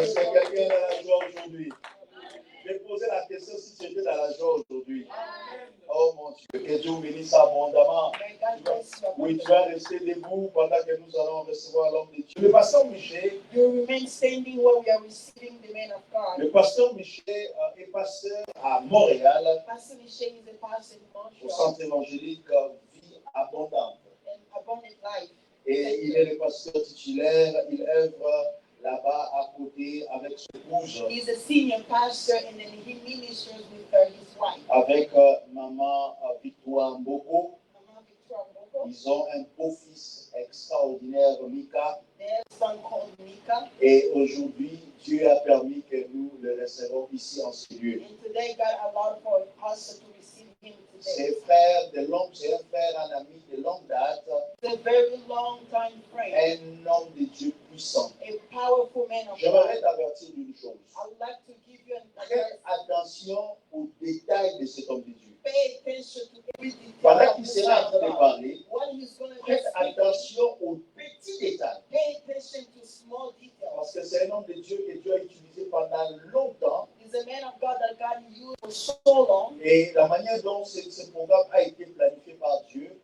Est-ce que quelqu'un est dans la joie aujourd'hui? Je vais poser la question si tu étais dans la joie aujourd'hui. Oh mon Dieu, que Dieu bénisse abondamment. Oui, tu vas rester debout pendant que nous allons recevoir l'homme de Dieu. Le pasteur Michel, le pasteur Michel est pasteur à Montréal, au centre évangélique Vie Abondante. Et il est le pasteur titulaire, il œuvre là-bas à côté avec son épouse. He's a senior pastor and then he ministers with his wife. Avec maman Victoire Mboko. Ils ont un beau-fils extraordinaire, Mika. Et aujourd'hui, Dieu a permis que nous le recevons ici en ce lieu. C'est un frère, un ami de longue date. Un homme de Dieu puissant. J'aimerais t'avertir d'une chose. Faites attention aux détails de cet homme de Dieu. Pendant qu'il sera en train de parler, faites attention aux petits détails. Parce que c'est un homme de Dieu que Dieu a utilisé pendant longtemps. Et la manière dont ce programme a été planifié par Dieu,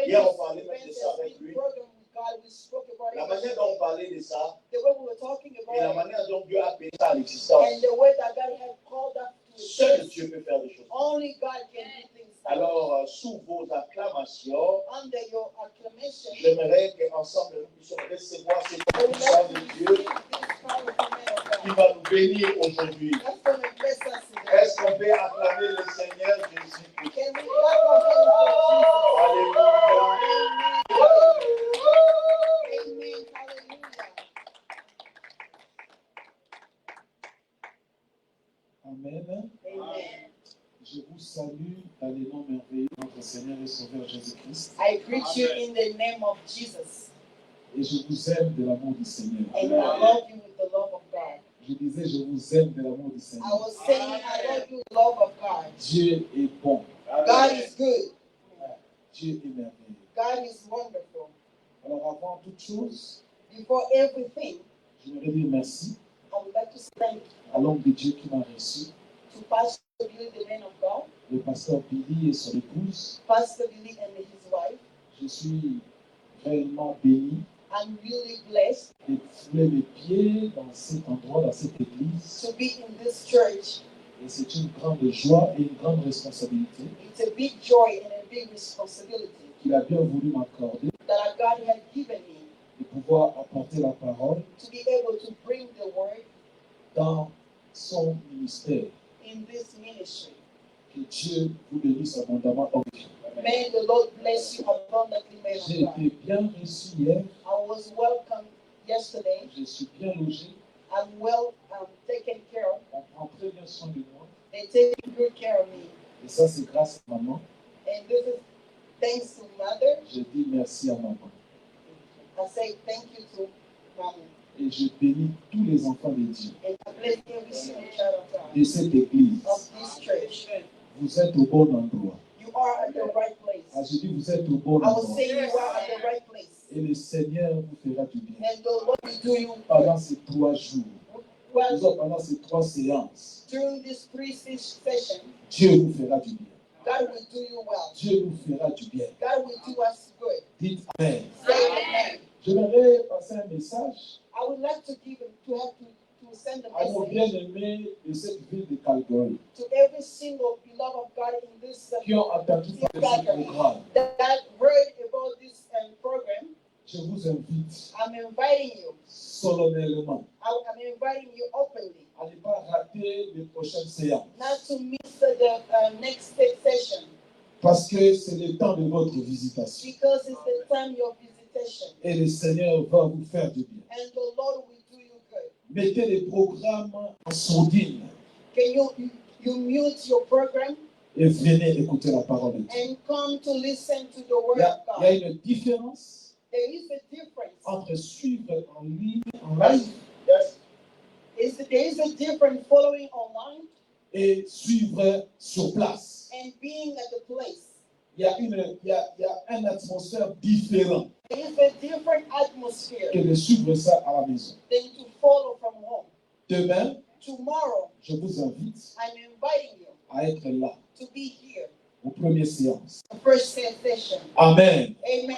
hier on parlait même de ça avec lui. La manière dont on parlait de ça, et la manière dont Dieu a appelé ça à l'existence. Seul Dieu peut faire des choses. Alors, sous vos acclamations, j'aimerais qu'ensemble nous puissions recevoir cette puissance de Dieu qui va nous bénir aujourd'hui. Est-ce qu'on peut acclamer le Seigneur Jésus? Alléluia. Amen. Je vous salue dans le nom merveilleux de notre Seigneur et Sauveur Jésus-Christ. I greet you in the name of Jesus. Et je vous aime de l'amour du Seigneur. And I love you with the love of God. Je disais, je vous aime de l'amour du Seigneur. I was saying, I love you with the love of God. Dieu est bon. God is good. Dieu est merveilleux. God is wonderful. Alors avant toute chose, before everything, j'aimerais dire merci I would like to thank à l'homme de Dieu qui m'a reçu. To Pastor Billy, the man of God. Le pasteur Billy et son épouse. Pastor Billy and his wife. Je suis réellement béni. I'm really blessed de fouler mes pieds dans cet endroit, dans cette église. To be in this church. Et c'est une grande joie et une grande responsabilité. It's a big joy and a big responsibility. Qu'il a bien voulu m'accorder. That God had given me. De pouvoir apporter la parole. To be able to bring the word. Dans son ministère. In this ministry. Que Dieu vous bénisse abondamment. May the Lord bless you abundantly, man of God. J'ai été bien reçu hier. I was welcomed yesterday. Je suis bien logé. I'm well taken care of. On prend très bien soin de moi. They take good care of me. Et ça, c'est grâce à maman. And this is thanks to mother. Je dis merci à maman. I say thank you to mommy. Et je bénis tous les enfants de Dieu. And I bless every single child of God. De cette église. Of this church. Vous êtes au bon endroit. You are at the right place. Ah, je dis vous êtes au bon I endroit. will say you are at the right place. Et le Seigneur vous fera du bien. And the Lord will do you pendant ces 3 jours. well, pendant ces 3 séances. During these 3 sessions. Dieu vous fera du bien. God will do you well. Dieu vous fera du bien. God will do us good. Dites Amen. Say amen. J'aimerais passer un message. I would like to give to send a à nos message bien-aimés de cette ville de Calgary to every single beloved of God in this qui ont entendu parler de ce programme. That heard about this program. Je vous invite I'm inviting you solennellement I'm inviting you openly à ne pas rater les prochaines séances. Not to miss the next session. Parce que c'est le temps de votre visitation. Because it's the time of your visitation. Et le Seigneur va vous faire du bien. And the Lord will do you good. Mettez les programmes en sourdine. Can you mute your program? Et venez écouter la parole de Dieu. And come to listen to the word of God. Il y a une différence There is a difference entre suivre en ligne, en live, there is a difference following online et suivre sur place. And being at the place. Il y a une atmosphère différente. There is a different atmosphere Que de suivre ça à la maison. than to follow from home. Demain, tomorrow, je vous invite I'm inviting you à être là to be here. aux premières séances. The first session. Amen. Amen.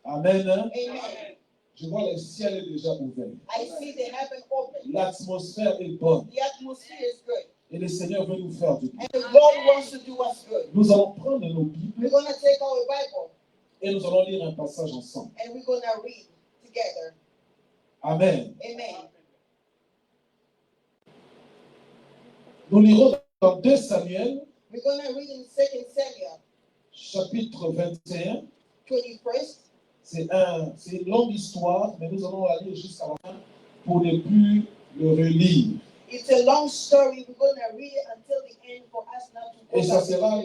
Amen. Amen. Je vois le ciel est déjà ouvert. I see the heaven open. L'atmosphère est bonne. The atmosphere is good. Et le Seigneur veut nous faire du bien. And the Lord wants to do us good. Nous allons prendre nos Bibles We're going to take our Bible et nous allons lire un passage ensemble. and we're going to read together. Amen. Amen. Nous lirons dans 2 Samuel, We're going to read in 2 Samuel, chapitre 21. 21st. C'est une longue histoire, mais nous allons la lire jusqu'à la fin pour ne plus le relire. It's a long story. We're going to read it until the end for us not to go Et ça back. sera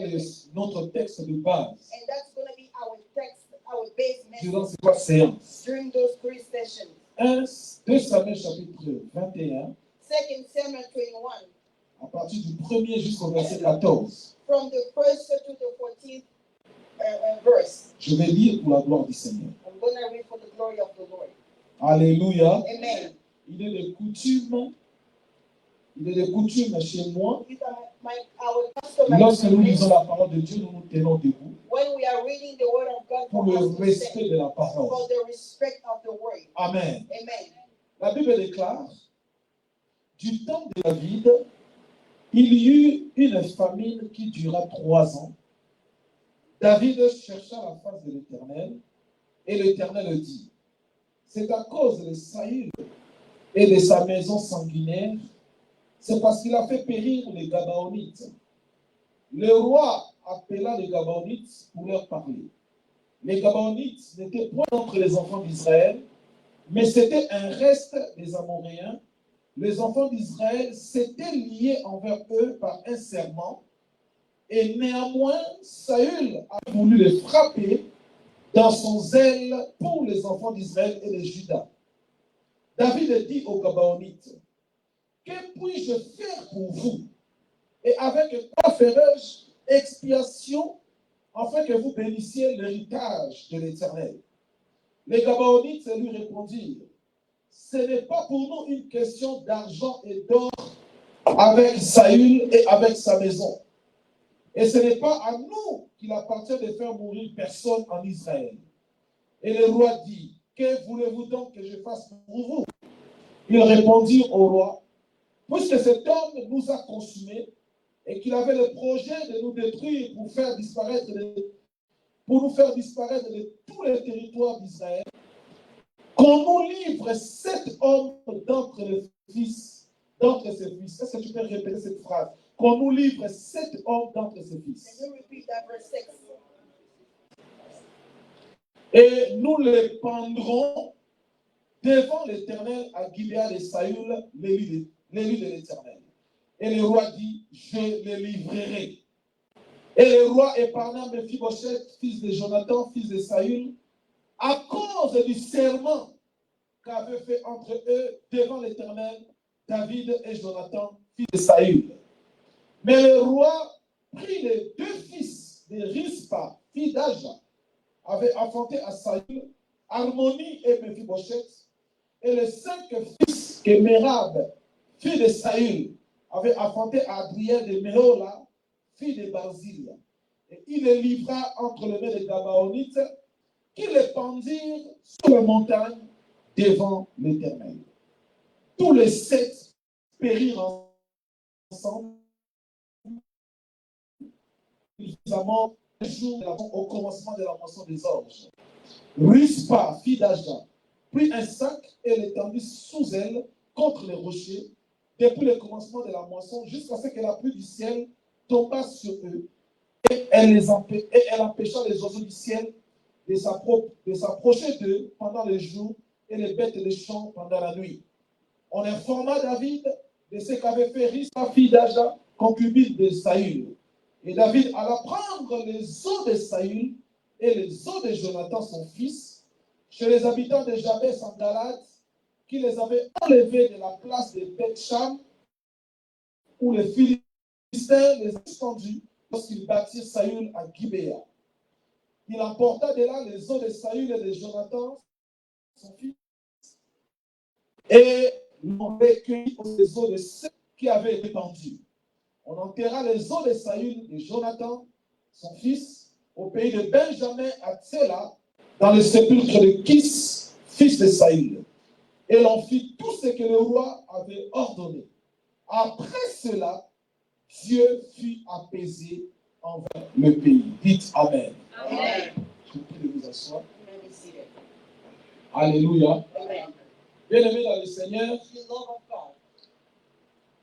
notre texte de base And that's going to be our text, our base durant message ces 3 séances. during those 3 sessions. 2 Samuel chapitre 21, 2 Samuel 21, à partir du 1er jusqu'au verset 14. from the 1st to the 14th verse. Je vais lire pour la gloire du Seigneur. I'm going to read for the glory of the Lord. Alléluia. Amen. Il est de coutume chez moi, These are our customary lorsque nous ways. lisons la parole de Dieu, nous nous tenons debout When we are reading the word of God pour for le us to respect say, de la parole. for the respect of the word. Amen. Amen. La Bible déclare, du temps de David, il y eut une famine qui dura 3 ans. David chercha la face de l'Éternel, et l'Éternel dit, c'est à cause de Saül et de sa maison sanguinaire, c'est parce qu'il a fait périr les Gabaonites. Le roi appela les Gabaonites pour leur parler. Les Gabaonites n'étaient point entre les enfants d'Israël, mais c'était un reste des Amoréens. Les enfants d'Israël s'étaient liés envers eux par un serment, et néanmoins, Saül a voulu les frapper dans son zèle pour les enfants d'Israël et de Juda. David dit aux Gabaonites, que puis-je faire pour vous? Et avec quoi ferai-je expiation afin que vous bénissiez l'héritage de l'Éternel? Les Gabaonites lui répondirent, ce n'est pas pour nous une question d'argent et d'or avec Saül et avec sa maison. Et ce n'est pas à nous qu'il appartient de faire mourir personne en Israël. Et le roi dit, que voulez-vous donc que je fasse pour vous? Ils répondirent au roi, puisque cet homme nous a consumés et qu'il avait le projet de nous détruire pour nous faire disparaître de tous les territoires d'Israël, qu'on nous livre 7 hommes d'entre ses fils. Est-ce que tu peux répéter cette phrase? Qu'on nous livre 7 hommes d'entre ses fils. Can you repeat that verse 6? Et nous les pendrons devant l'Éternel à Gibéa de Saül, l'élu de l'Éternel. Et le roi dit, je les livrerai. Et le roi épargna Mephibosheth, fils de Jonathan, fils de Saül, à cause du serment qu'avaient fait entre eux devant l'Éternel David et Jonathan, fils de Saül. Mais le roi prit les 2 fils de Rispa, fille d'Aja, avait enfanté à Saül, Harmonie et Mephibosheth, et les 5 fils que Mérab, fille de Saül, avait enfanté à Adriel de Méhola, fille de Barzilla. Et il les livra entre les mains des Gabaonites, qui les pendirent sur la montagne devant l'Éternel. Tous les 7 périrent ensemble. Ils furent morts le jour au commencement de la moisson des orges. Rispa, fille d'Aja, prit un sac et l'étendit sous elle contre les rochers, depuis le commencement de la moisson jusqu'à ce que la pluie du ciel tomba sur eux. Et elle empêcha les oiseaux du ciel de s'approcher d'eux pendant le jour et les bêtes des champs pendant la nuit. On informa David de ce qu'avait fait Rispa, fille d'Aja, concubine de Saül. Et David alla prendre les os de Saül et les os de Jonathan, son fils, chez les habitants de Jabès en Galade, qui les avaient enlevés de la place de Beth-Sham, où les Philistins les ont suspendus lorsqu'ils battirent Saül à Gibéa. Il emporta de là les os de Saül et de Jonathan, son fils, et l'ont recueilli aux eaux de ceux qui avaient été pendus. On enterra les eaux de Saül et Jonathan, son fils, au pays de Benjamin à Tséla, dans le sépulcre de Kis, fils de Saül. Et l'on fit tout ce que le roi avait ordonné. Après cela, Dieu fut apaisé envers le pays. Dites Amen. Amen. Je vous prie de vous asseoir. Amen. Be seated. Alléluia. Amen. Bien-aimés dans le Seigneur, The love of God.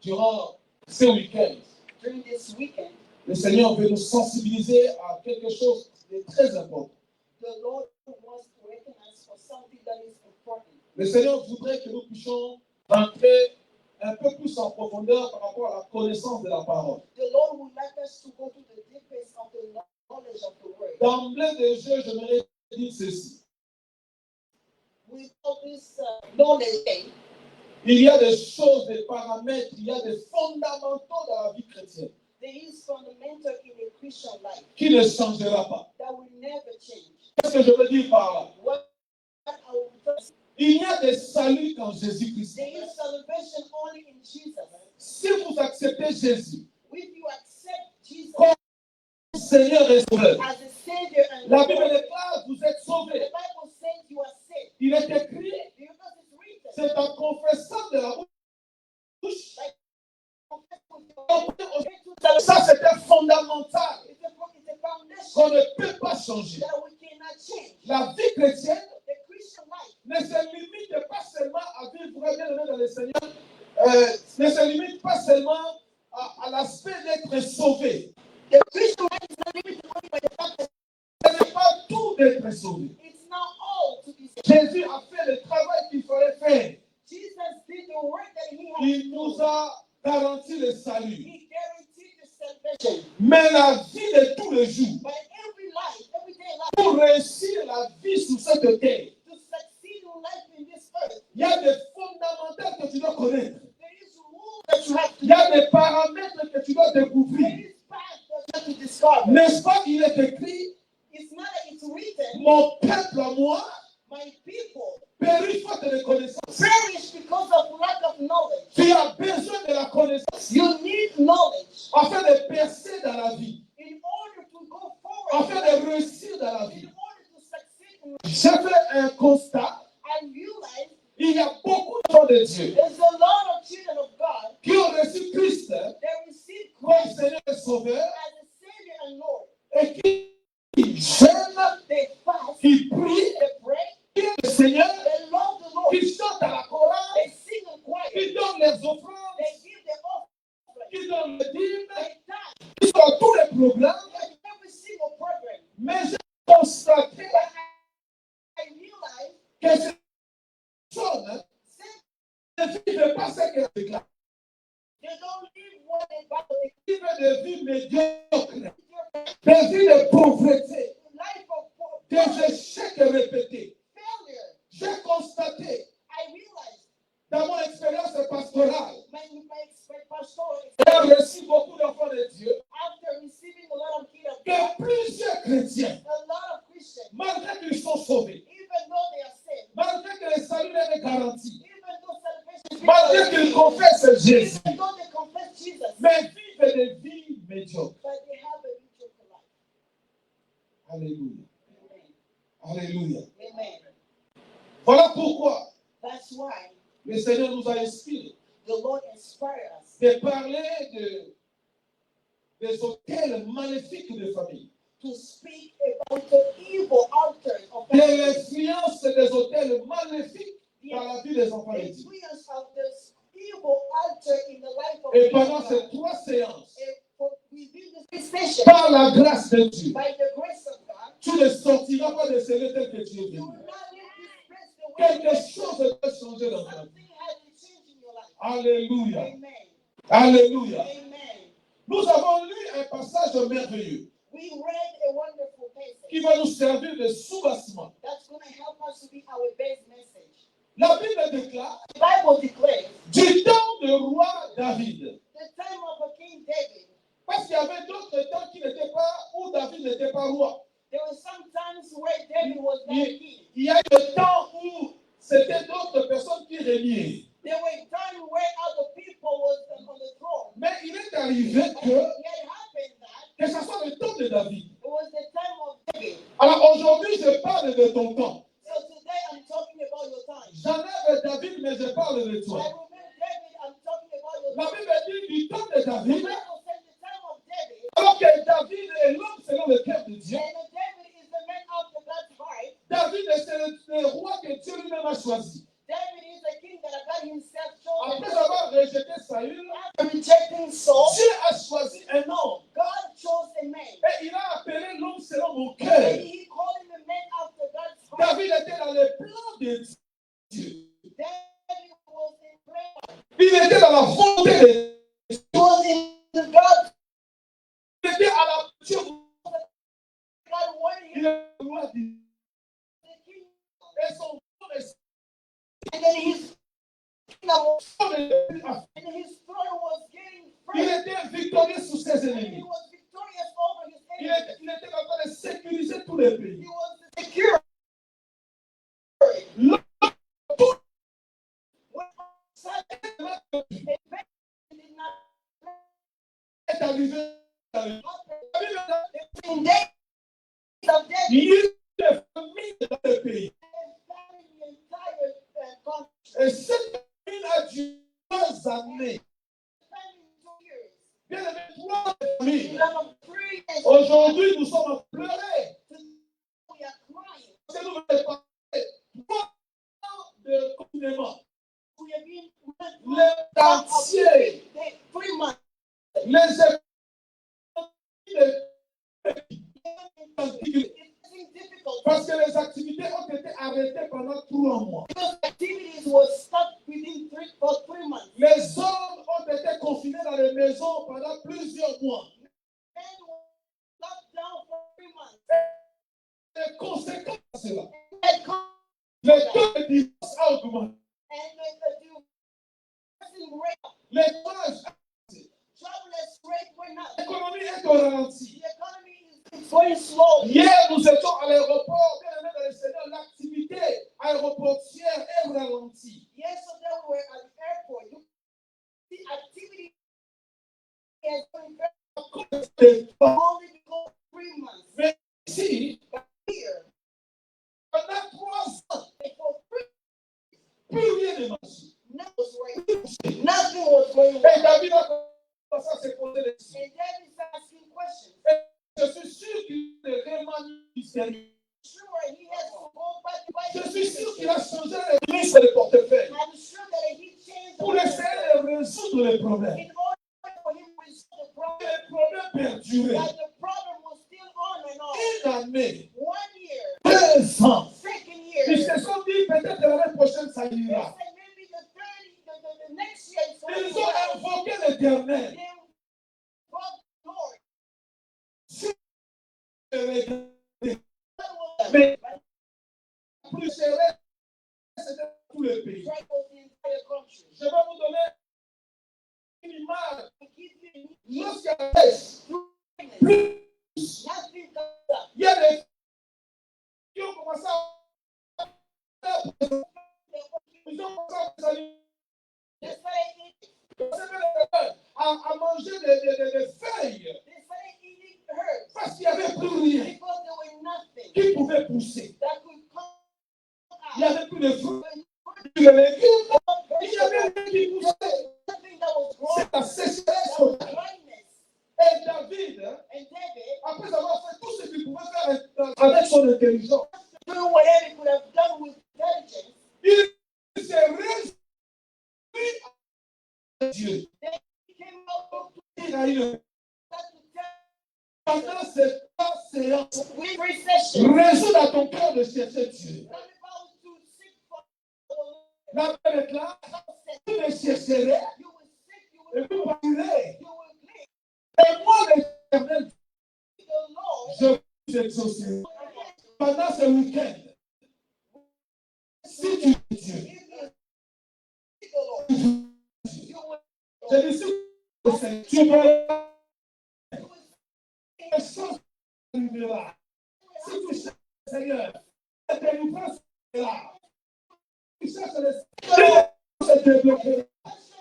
durant ce week-end, During this weekend, le Seigneur veut nous sensibiliser à quelque chose de très important. the Lord wants to recognize for something that is important. Le Seigneur voudrait que nous puissions rentrer un peu plus en profondeur par rapport à la connaissance de la parole. The Lord would like us to go to the deepest of the knowledge of the word. D'emblée de jeu, j'aimerais dire ceci. With all this knowledge, Il y a des choses, des paramètres, il y a des fondamentaux dans la vie chrétienne there is fundamental in a Christian life qui ne changera pas. that will never change. Qu'est-ce que je veux dire par là? What I will tell you, Il y a des saluts en Jésus-Christ. there is salvation only in Jesus. Si vous acceptez Jésus If you accept Jesus comme Seigneur et Sauveur, as a Savior and la Lord, Bible déclare vous êtes the sauvés. Bible says you are saved. Il est écrit, Because it's written. c'est en confessant de la bouche. Ça, c'était fondamental. It's a foundation Qu'on ne peut pas changer. that we cannot change. La vie chrétienne The Christian life ne se limite pas seulement à vivre bien aimé dans le Seigneur, ne se limite pas seulement à l'aspect d'être sauvé. The Christian life is not limited only by the fact that Ce n'est pas tout d'être sauvé. it's not all to be saved. Jésus a fait le travail qu'il fallait faire. Jesus did the work that he had Il to nous do. a garanti le salut. He guaranteed the salvation. Mais la vie de tous les jours, But every life, everyday life, pour réussir la vie sur cette terre, to succeed in life in this earth, il y a des fondamentaux que tu dois connaître. there is rules that you have to Il y a des paramètres que tu dois There découvrir. is paths that you have to discover. N'est-ce pas? Il est écrit, It's not that it's written, mon peuple à moi my people périt faute de connaissance. perish because of lack of knowledge. Tu as besoin de la connaissance You need knowledge afin de percer dans la vie, in order to go forward, afin de réussir dans la in vie. order to succeed in life. J'ai fait un constat. And realize Il y a beaucoup d'enfants de Dieu there's a lot of children of God qui ont reçu Christ that receive comme Christ Seigneur et Sauveur as a Savior and Lord. et qui jeûnent, They fast, qui prient, they pray, qui aiment le Seigneur, they love the Lord, qui chantent à la chorale, they sing in choir, qui donnent les offrandes, they give their offering, qui donnent le dîme, they tithe, qui sont à tous les programmes. like every single program. Mais j'ai constaté But I realize que ces personnes ne vivent pas ce qu'elles déclarent. they don't live what the Bible Ils vivent des vies médiocres, teaches. des vies de pauvreté, Life of des échecs répétés. failure. J'ai constaté I realized dans mon expérience pastorale, my pastoral ayant reçu beaucoup d'enfants de Dieu, after receiving a lot of kids of God, que plusieurs chrétiens, a lot of Christians, malgré qu'ils sont sauvés, even though they are saved, malgré que le salut leur est garanti, even though salvation is malgré qu'ils confessent Jésus, even though they confess Jesus, mais vivent des vies médiocres. but they have a mediocre life. Alléluia. Amen. Alléluia. Amen. Voilà pourquoi That's why le Seigneur nous a inspirés the Lord inspired us de parler des hôtels maléfiques de famille, to speak about the evil altars of de family, l'influence des hôtels maléfiques dans la vie des enfants the de Dieu. influence of this evil altar in the life of Et people. pendant ces 3 séances, Within this station, par la grâce de Dieu, by the grace of God, tu ne sortiras pas de ce lieu tel que tu es you will venu. not leave this place the way you Quelque left. chose doit changer dans ta vie. Something has to change in your life. Alléluia. Amen. Alléluia. Amen. Nous avons lu un passage merveilleux We read a wonderful qui passage va nous servir de soubassement. that's going to help us to be our base message. La Bible déclare, The Bible declares du temps du roi David, the time of a King David. parce qu'il y avait d'autres temps qui n'étaient pas, où David n'était pas roi. There were some times where David was not king. Il y a eu le temps où c'était d'autres personnes qui régnaient. There were times where other people was on the throne. Mais il est arrivé que ça soit le temps de David. It was the time of David. Alors aujourd'hui, je parle de ton temps. So today I'm talking about your time. J'enlève David, mais je parle de toi. I remember David, I'm talking about your La time. Bible dit du temps de The David. Bible says the time of David. Alors que David est l'homme selon le cœur de Dieu. And David is the man after God's heart. David est le roi que Dieu lui-même a choisi. David is the king that God himself chose. Après avoir rejeté Saül, After rejecting Saul, Dieu a choisi un homme. God chose a man. Et il a appelé l'homme selon mon And cœur. he called him a man after God's heart. David était dans le plan de Dieu. David was in prayer. Il était dans la volonté de Dieu. He was in God. Il était à la Dieu. God wanted him Il est le roi du the king. et son nom est And then his kingdom, il and his throne was getting firm. était victorieux sur ses And he ennemis. was victorious over his Il enemies. était en train de sécuriser tous les He pays. was secure. L'homme When Satan did not est arrivé dans le in days of death, il y a eu des familles dans le pays. the entire country. Et cette famille a duré 3 années. 2 years. Bien aimé, 3 familles. Number 3 is Aujourd'hui, nous sommes à pleurer. we are crying. Parce que nous avons passé 3 ans de confinement. We have been Les entiers, 3 months. les It's difficult parce que les activités ont été arrêtées pendant 3 mois. because activities were stopped for 3 months. Les hommes ont été confinés dans les maisons pendant plusieurs mois. Men were locked down for 3 months. Les conséquences de cela, And come- le taux de divorce a augmenté. and the divorcing rate, Les chômages, jobless rate went up. l'économie est au ralenti. The economy is going slow. Hier, nous étions à l'aéroport, bien aimé dans le Seigneur, l'activité aéroportière est ralentie. Yesterday we were at the airport. The activity is going very only because 3 months. Mais ici, Here, pendant 3 ans, for 3 plus rien ne marche. nothing was going Et on. David a commencé à se poser des questions. And David is asking questions. Je suis sûr qu'il est vraiment mystérieux. Sure, he has to go back by Je suis sûr qu'il a changé les listes de portefeuille I'm sure that he changed pour essayer de résoudre les problèmes. in order for him to resolve the problem. Les problèmes perduraient. But the problem was still on and on. Une année, 1 year, 2 ans. 2nd year. Ils se sont dit peut-être que l'année prochaine ça They ira. said maybe the next year is going Ils to ont be invoqué l'Éternel. Then God, Lord, Mais plus serré, c'était tout le pays. strike out the entire country. Je vais vous donner une image. To give you Lorsqu'il y a plus, nothing comes up. il y a des qui ont commencé à ils ont commencé à saluer, They started à manger des feuilles eating herbs parce qu'il n'y avait plus rien because there was nothing qui pouvait pousser. that could come Il n'y out. avait plus de fruits, plus de légumes, il n'y avait rien qui poussait. Nothing that was growing. C'est la sécheresse That was totale. dryness. Et David, And David, après avoir fait tout ce qu'il pouvait faire avec son intelligence, doing whatever he could have done with intelligence, il s'est résolu à Dieu. he came out Il a eu to tell pendant ces 3 séances, with recession. résoudre à ton cœur de chercher Dieu. Not about to seek for the Lord. La paix est là, vous me chercherez You will seek, you et will vous parlerez. you will plead Et moi, l'Éternel, the Lord. je vous exaucerai. Pendant ce week-end, si tu es Dieu, If you seek the Lord, you will je dis si tu vas les choses arrivera. Si tu cherches le Seigneur, la délivrance sera. Tu cherches le Seigneur, se débloquera.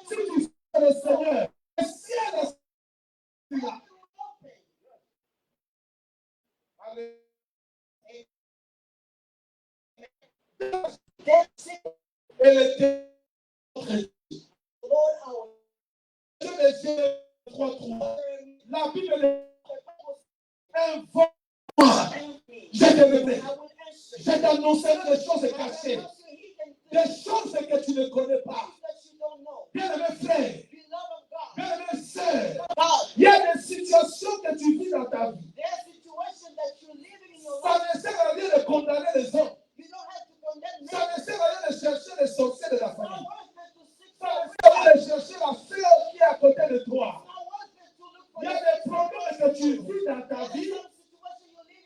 Si tu fais le Seigneur, le ciel est là. Allez. Et le Genèse 3:3. La Bible invoque-moi. Je te verrai. Je t'annoncerai des choses cachées. Des choses que tu ne connais pas. Bien-aimé frère, bien-aimé sœur, il y a des situations que tu vis dans ta vie. Ça ne sert à rien de condamner les hommes. Ça ne sert à rien de chercher les sorciers de la famille. Ça ne sert à rien de chercher la sœur qui est à côté de toi. Il y a des problèmes que tu vis dans ta vie.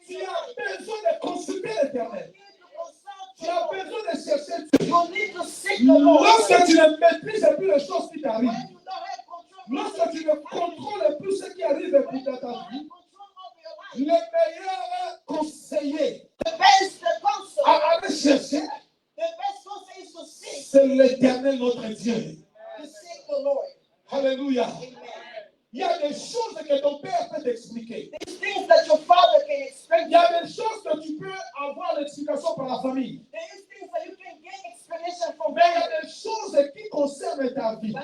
Tu as besoin de consulter l'Éternel. Tu as besoin de chercher Dieu. Lorsque tu ne maîtrises plus les choses qui t'arrivent, lorsque tu ne contrôles plus ce qui arrive dans ta vie, le meilleur conseiller à aller chercher, c'est l'Éternel notre Dieu. Alléluia. Il y a des choses que ton père peut t'expliquer. Il y a des choses que tu peux avoir l'explication par la famille. Mais il y a des choses qui concernent ta vie,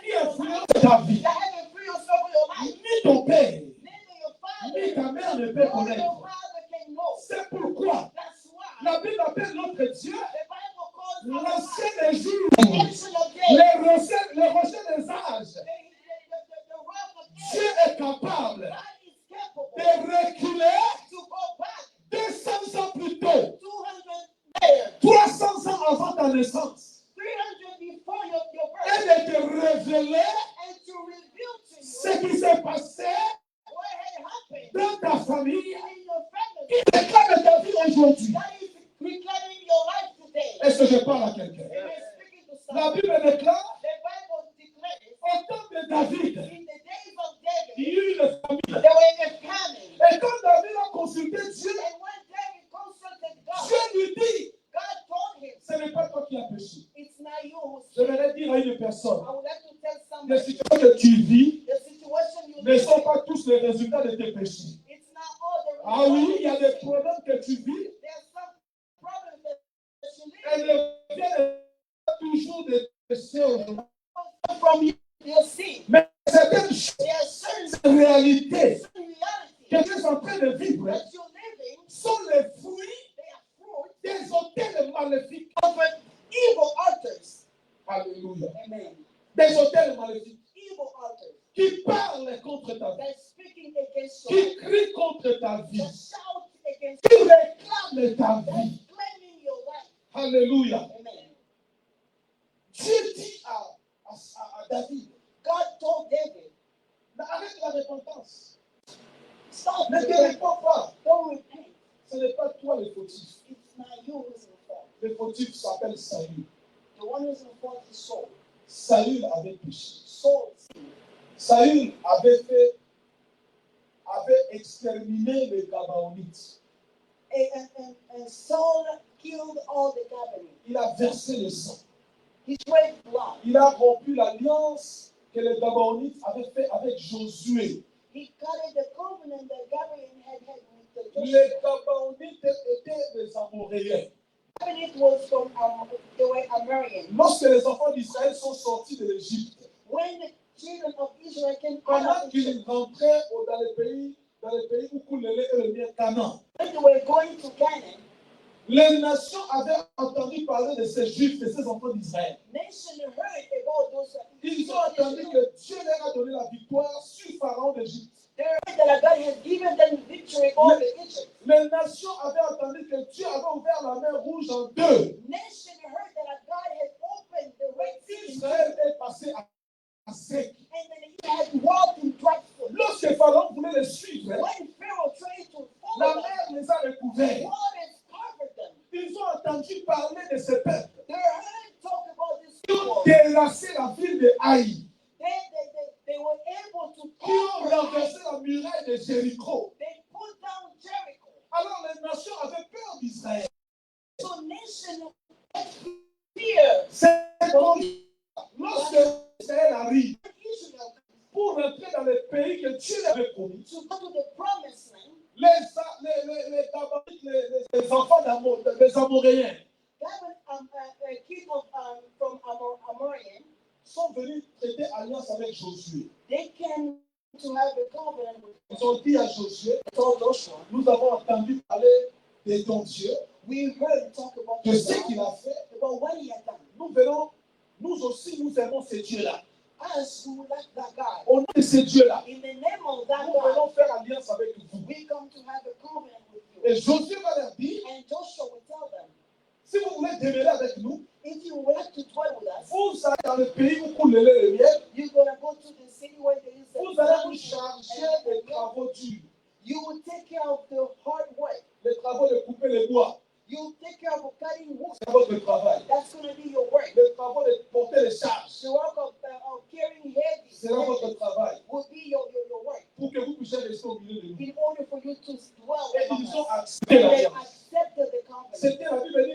qui influencent ta vie. Ni ton père, ni ta mère ne peut connaître. C'est pourquoi la Bible appelle notre Dieu l'ancien des jours, le rocher des âges. Dieu est capable de reculer 200 ans plus tôt, 300 ans avant ta naissance, et de te révéler ce qui s'est passé dans ta famille, qui réclame ta vie aujourd'hui. Est-ce que je parle à quelqu'un? La Bible déclare, au temps de David, il y eut une famille. Et quand David a consulté Dieu, Dieu lui dit, ce n'est pas toi qui as péché. Je vais dire à une personne, les situations que tu vis ne sont pas tous les résultats de tes péchés. Ah oui, il y a des problèmes que tu vis. Elles ne viennent pas toujours de péchés aujourd'hui. Mais certaines choses, réalités que tu es en train de vivre sont les fruits des hôtels maléfiques. Alléluia. Des hôtels maléfiques qui parlent contre ta vie, qui crient contre ta vie, qui réclament ta vie. Alléluia. Dieu dit à David, God told David, avec la repentance, ne te réponds pas. Ce n'est pas toi le fautif. Le fautif s'appelle Saül. Saül avait péché. Saül avait exterminé les Gabaonites. And Saul killed all the Gabaonites. Il a versé le sang. He shed blood. Il a rompu l'alliance que les Gabaonites avaient fait avec Josué. He cut the covenant that Gabaonites had with the Les Gabaonites étaient des Amoréens. They were Amorians. Lorsque les enfants d'Israël sont sortis de l'Égypte, when the children of Israel came pendant qu'ils rentraient dans les pays où coule le lait et le miel, Canaan, when they were going to Canaan, les nations avaient entendu parler de ces Juifs, de ces enfants d'Israël. Ils ont entendu que Dieu leur a donné la victoire sur Pharaon d'Égypte. Les nations avaient entendu que Dieu avait ouvert la mer rouge en deux. Israël est passé à sec. Lorsque Pharaon voulait les suivre, la mer les a recouverts. Ils ont entendu parler de ce peuple. Ils ont délaissé la ville de Haï. Qui ont renversé la muraille de Jéricho. Alors les nations avaient peur d'Israël. C'est comme lorsque Israël arrive pour rentrer dans le pays que Dieu avait promis. Les Gabonites, les enfants d'Amor, les Amoréens, sont venus traiter alliance avec Josué. Ils ont dit à Josué, nous avons entendu parler de ton Dieu, de ce qu'il a fait. Nous venons, nous aussi, nous aimons ce Dieu-là. Au nom de ce Dieu-là, nous venons faire alliance avec vous. Et Josué va leur dire, si vous voulez demeurer avec nous, vous allez dans le pays où coule le lait et le miel. Vous allez vous charger des travaux durs. You will take care of the hard work. Les travaux de couper les bois. You will take care of cutting wood. C'est votre travail. That's going to be your work. Les travaux de porter les charges. The work of carrying heavy. C'est votre travail. Will be your work. Pour que vous puissiez rester au milieu de nous. In order for you to dwell Et among ils ont us. accepté And they l'alliance. accepted the covenant. C'était la Bible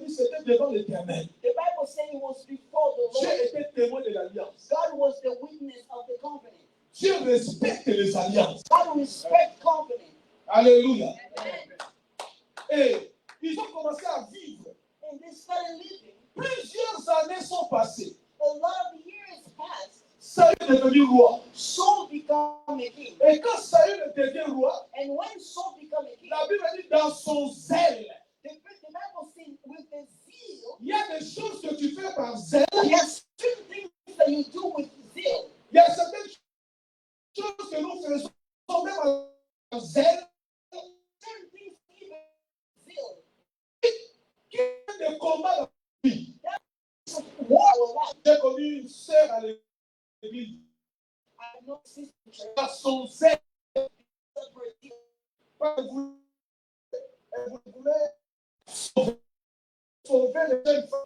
dit, c'était devant l'Éternel. The Bible says it was before the Dieu Lord. était témoin de l'alliance. God was the witness of the covenant. Dieu respecte les alliances. God respect covenant. Alléluia. Amen. Et ils ont commencé à vivre. And they started living. Plusieurs années sont passées. A lot of years passed. Saül est devenu roi. Saul became a king. Et quand Saül devient roi, And when Saul became a king, la Bible dit dans son zèle. the Bible says with the zeal, Il y a des choses que tu fais par zèle. yes, certain things that you do with zeal. Il y a certaines choses que nous faisons même par zèle. Certain things even zeal. Qui est des combats dans la vie. That's war or life. J'ai connu une sœur à l'église. I have no sister. Dans son zèle. Elle voulait sauver les jeunes femmes.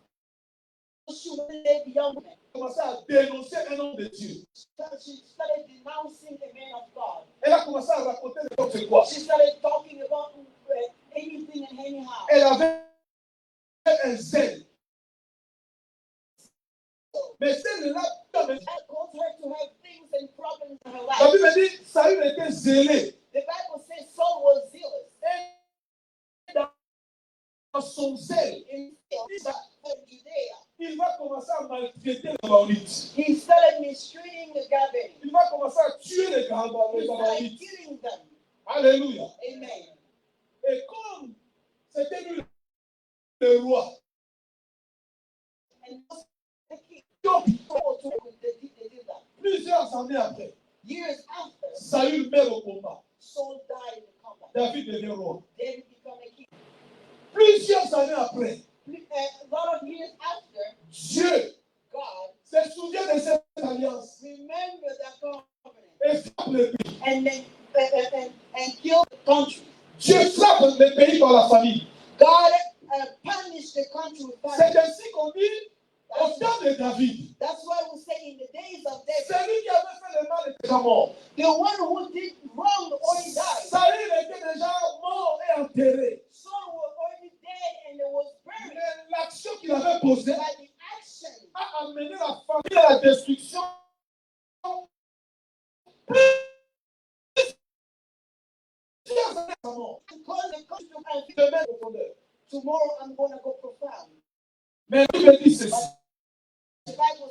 She wanted the young man. Elle a commencé à dénoncer un homme de Dieu. She started denouncing the man of God. Elle a commencé à raconter n'importe quoi. She started talking about anything and anyhow. Elle avait un zèle. Mais celle-là, That caused her to have things and problems in her la life. Bible dit Saül était zélé. The Bible says Saul was zealous. Et dans son zèle, In Judea, il va commencer à maltraiter les Gabonites. he started mistreating the Gabonites. Il va commencer à tuer les He started Gabonites. killing them. Alléluia. Amen. Et comme c'était lui le roi, And the king donc they did that. plusieurs années après, Years after, Saül meurt au combat. Saul died in the combat. David devient roi. David became a king. Plusieurs années après, A lot of years after, Dieu God se souvient de cette alliance remembered that covenant et frappe le pays. and then and killed the country. Dieu frappe le pays par la famille. God punished the country with C'est famine. ainsi qu'on dit au temps de David. That's why we say in the days of David, Celui qui avait fait le mal était déjà mort. the one who did wrong already died. Saül était déjà mort et enterré. Saul was already dead and it was buried. Mais l'action qu'il avait posée By the action, a amené la famille à la destruction. Plusieurs années avant mort. because the country and Demain, profondeur. tomorrow I'm going to go profound. Mais lui me dit ceci. The Bible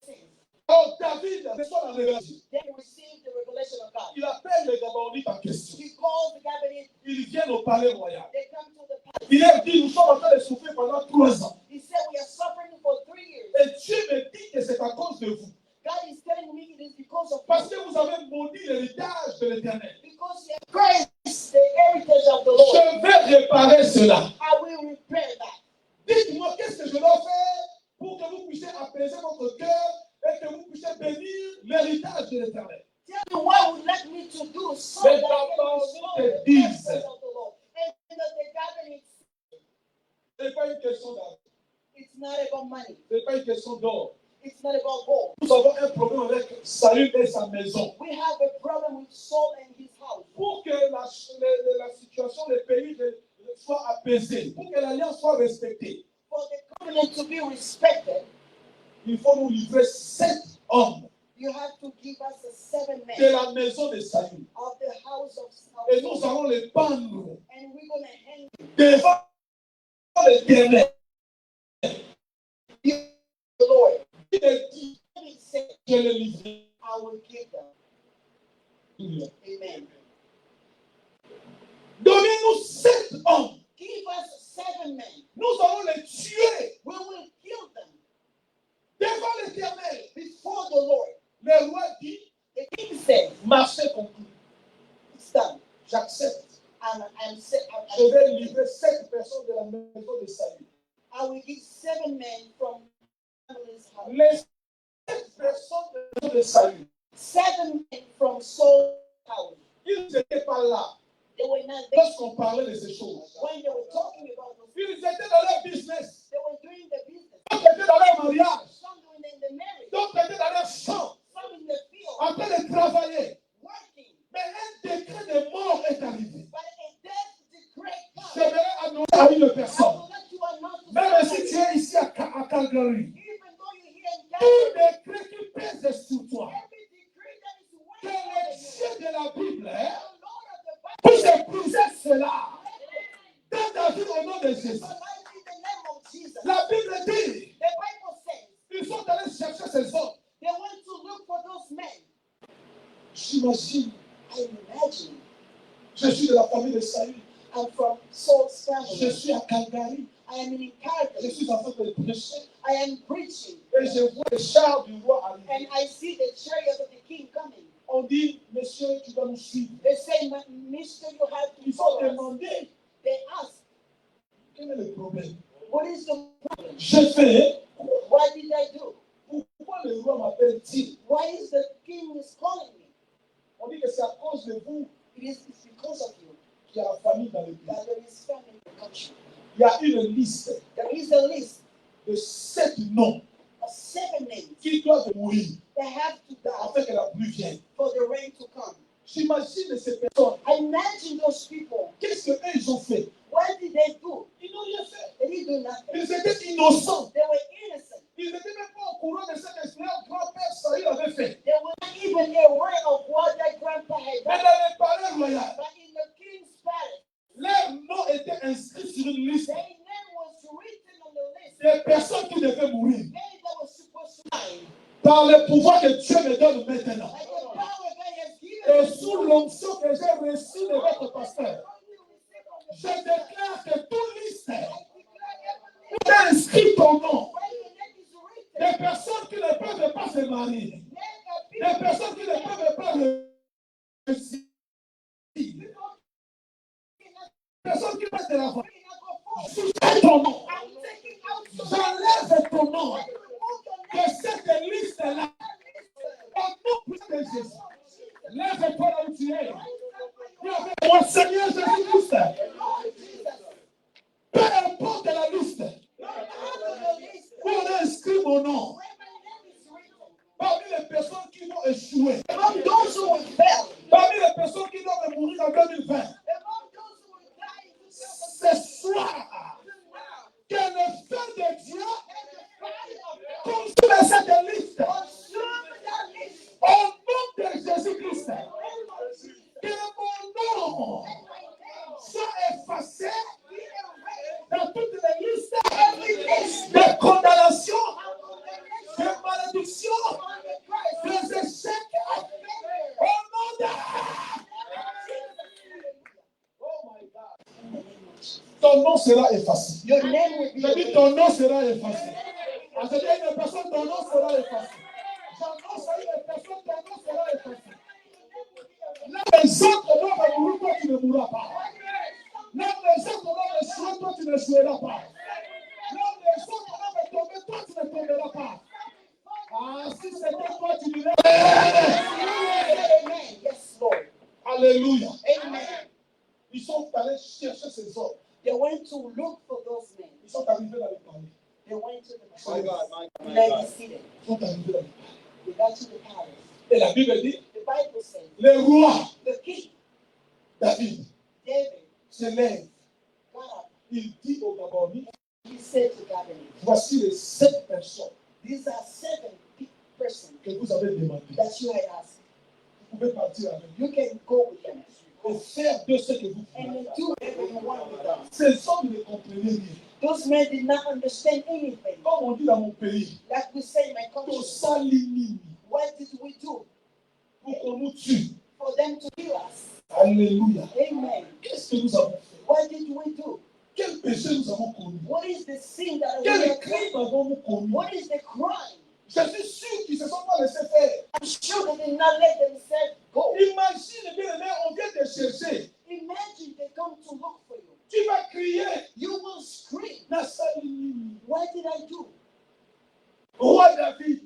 says, Alors David reçoit la révélation. then he received the revelation of God. Il appelle les Gabonites en question. He calls the Gabonites, Ils viennent au palais royal. they come to the palace. Il leur dit, nous sommes en train de souffrir pendant 3 ans. He said, we are suffering for 3 years. Et Dieu me dit que c'est à cause de vous. God is telling me it is because of Parce you. que vous avez maudit l'héritage de l'Éternel. Because you have cursed the heritage of the Lord. Je vais réparer cela. I will repair that. Dites-moi qu'est-ce que je dois faire pour que vous puissiez apaiser votre cœur et que vous puissiez bénir l'héritage de l'Éternel. Tell me what would like me to do so Mais that I can d'abord, restore te the disent. heritage of the Lord. And that the Gabonites, Ce n'est pas une question d'argent. it's not about money. Ce n'est pas une question d'or. It's not about gold. Nous avons un problème avec Saül et sa maison. We have a problem with Saul and his house. Pour que la situation des pays soit apaisée, pour que l'alliance soit respectée, For the covenant to be respected, il faut nous livrer 7 hommes you have to give us the 7 men de la maison de Saül. of the house of Et nous allons les pendre and we're going to hang devant l'Éternel. the Lord. Il est dit, And he said, je les livre. I will give them. Amen. Donnez-nous 7 hommes. Give us 7 men. Nous allons les tuer We will kill them devant l'Éternel. before the Lord. Le roi dit, The king said, marché conclu. it's done. J'accepte. I Je vais livrer 7 personnes de la maison de Saül. will give 7 men from family's house. Les 7 personnes de la maison de Saül, 7 men from Saul's house. ils n'étaient pas là They were not there lorsqu'on parlait de ces choses. when they were talking about those. Ils étaient dans leur business. They were doing the business. D'autres étaient dans leur mariage. Some doing in the marriage. D'autres étaient dans leur champ, Some in the field. en train de travailler. Working. Mais un décret de mort est arrivé. But a death decree comes. J'aimerais annoncer à une I personne, will let you announce to même si somebody, tu es ici à Calgary, even though you're here in tout Calgary, décret qui pèse sur toi, every decree that is que weighing les over you, dieux de la Bible the Lord of the Bible, puissent épouser cela dans ta vie au nom de Jésus. but life in the name of Jesus. La Bible dit, The Bible says ils sont allés chercher ces hommes. they went to look for those men. J'imagine, I imagine je suis de la famille de Saül, I'm from Saul's je family. suis à Calgary, I am in je Calgary. suis en train de prêcher I am preaching. et je vois le char du roi arriver. And I see the chariot of the king coming. On dit, monsieur, tu dois nous suivre. They say, Mister, you have to Ils ont follow us. demandé, They ask, quel est le problème? what is the problem? J'ai fait, What did I do? pourquoi le roi m'appelle-t-il? Why is the king is calling me? On dit que c'est à cause de vous It's because of you qu'il y a la famille dans le pays. that there is famine in the country. Il y a une liste There is a list de 7 noms of 7 names qui doivent mourir that have to die afin que la pluie vienne. for the rain to come. J'imagine ces personnes. I imagine those people. Qu'est-ce qu'eux ils ont fait? What did they do? Ils n'ont rien fait. They didn't do nothing. Ils étaient innocents. They were innocent. Ils n'étaient même pas au courant de ce que leur grand-père Saül avait fait. They were not even aware of what their grandpa had Mais done. dans le palais royal, But in the king's palace, leur nom était inscrit sur une liste their name was written on the list. des personnes qui devaient mourir. They that were supposed to die. Par le pouvoir que Dieu me donne maintenant. Like the power God has given Et sous l'onction que j'ai reçue de votre pasteur, je déclare que toute liste où est inscrit ton nom, des personnes qui ne peuvent pas se marier, des personnes qui ne peuvent pas réussir, des personnes qui mettent de l'avant, sous ton nom, j'enlève ton nom de cette liste-là. Au nom de Jésus, lève-toi là où tu es. Dis avec moi, Seigneur Jésus-Christ, peu importe la liste où on a inscrit mon nom, parmi les personnes qui vont échouer, among those who will fail, parmi les personnes qui doivent mourir en 2020, among those who will die in ce soir, que le feu de Dieu consume cette liste. Au nom de Jésus-Christ, que mon nom soit effacé dans toutes les listes de condamnation, de malédiction, des échecs. Au nom de... Oh my God. Ton nom sera effacé. your name will be Je dis ton nom sera effacé. Je dis à une personne, ton nom sera effacé. J'annonce à une personne, ton nom sera effacé. Là, les autres doivent mourir, toi tu ne mourras pas. Là, les autres doivent échouer, toi tu ne échoueras pas. Là, les autres doivent tomber, toi tu ne tomberas pas. Ah, si c'était toi, tu dirais Amen. Yes, Lord. Alléluia. Amen. Ils sont allés chercher ces hommes. They went to look for those men. Ils sont arrivés dans le palais. They went to the My palace. God, my God, my Lady God. seated. Ils sont arrivés dans le palais. They got to the palace. Et la Bible dit, The Bible says le roi the king, David David, se lève. got up. Il dit au Gabonais, He He said to Gabriel, voici les 7 personnes these are 7 persons que vous avez demandées. that you had asked. Vous pouvez partir avec eux You can go with them et faire de ce que vous and voulez. then do whatever you want with them. Ces hommes ne comprenaient rien. Those men did not understand anything. Comme on dit dans mon pays, Like we say in my to country, salimini, what did we do pour qu'on nous tue. for them to kill us? Alléluia. Amen. Qu'est-ce que nous avons fait? What did we do? Quel péché nous avons commis? What is the sin that we Quel have crime done? avons-nous commis? What is the crime? Je suis sûr qu'ils ne se sont pas laissés faire. I'm sure they did not let themselves go. Imagine, bien aimé, on vient te chercher. Imagine they come to look for you. Tu vas crier. You will scream. Na salimini. What did I do? Roi David,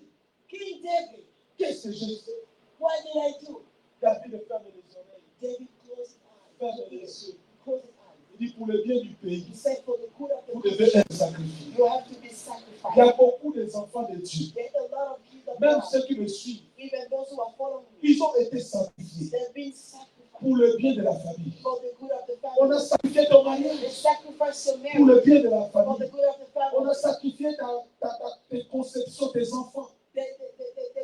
King David, qu'est-ce que j'ai fait? what did I do? David ferme les oreilles, David closed his ferme eyes. les yeux. Closed his eyes. Il dit pour le bien du pays, He said, for the good of the vous country, devez être sacrifié. you have to be Il y a sacrificed. beaucoup des enfants de Dieu, There are a lot of kids of même God, ceux qui me suivent, even those who are following me, ils ont été sacrifiés they've been sacrificed pour le bien de la famille. for the good of the On a family. sacrifié ton They mariage sacrificed your pour le marriage bien de la for the famille. good of the On a family. sacrifié tes conceptions, tes enfants, They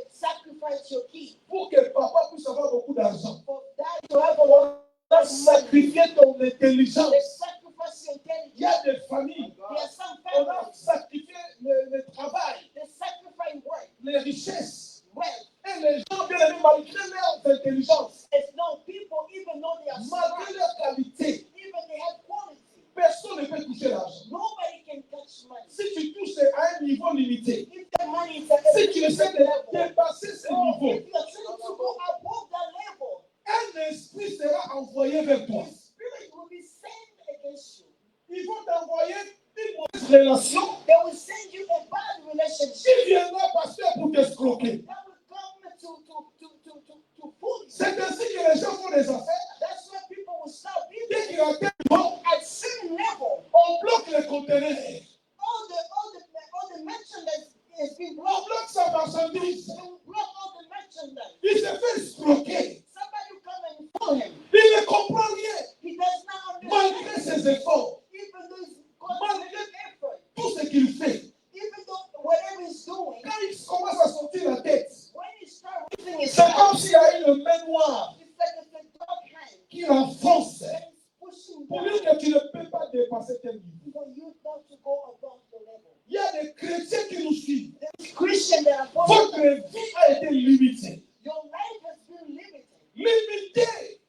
sacrificed your kids pour que papa puisse avoir beaucoup d'argent. for that to have a lot On a of money. sacrifié ton intelligence. They sacrificed your Il y a intelligence. des familles, There are some on a families sacrifié le travail, they sacrifice work, les richesses. wealth. Et les gens, bien aimés, malgré leur intelligence, It's no people, even though they are malgré smart, leur qualité, even they have quality. personne ne peut toucher l'argent. Nobody can touch money. Si tu touches à un niveau limité, If the money is at si tu essaies de level, dépasser ce or niveau, if you're trying to go above that level, un esprit sera envoyé vers toi. the spirit will be sent against you. Ils vont t'envoyer une mauvaise relation. They will send you a bad relationship. Ils viendront, pasteur, pour t'escroquer. That will come to fool you. C'est ainsi que les gens font des affaires. That's where people will stop Dès people qu'il atteint le niveau, at certain level. on bloque les conteneurs. All the merchandise has been On blocked. bloque sa marchandise. They will block all the merchandise. Il se fait escroquer. Somebody will come and fool him. Il ne comprend rien. He does not Malgré understand. ses efforts, Even though he's going to make effort, tout ce qu'il fait, even though whatever he's doing, quand il commence à sortir la tête, when he starts raising his c'est hand, comme s'il y a une main noire it's like it's a dark hand qui l'enfonce that is pushing pour down dire que tu ne peux pas dépasser tel niveau. for you not to go above the level. Il y a des chrétiens qui nous suivent. There's Christians that are following. Votre vie a été limitée. Your life has been limited. Limitée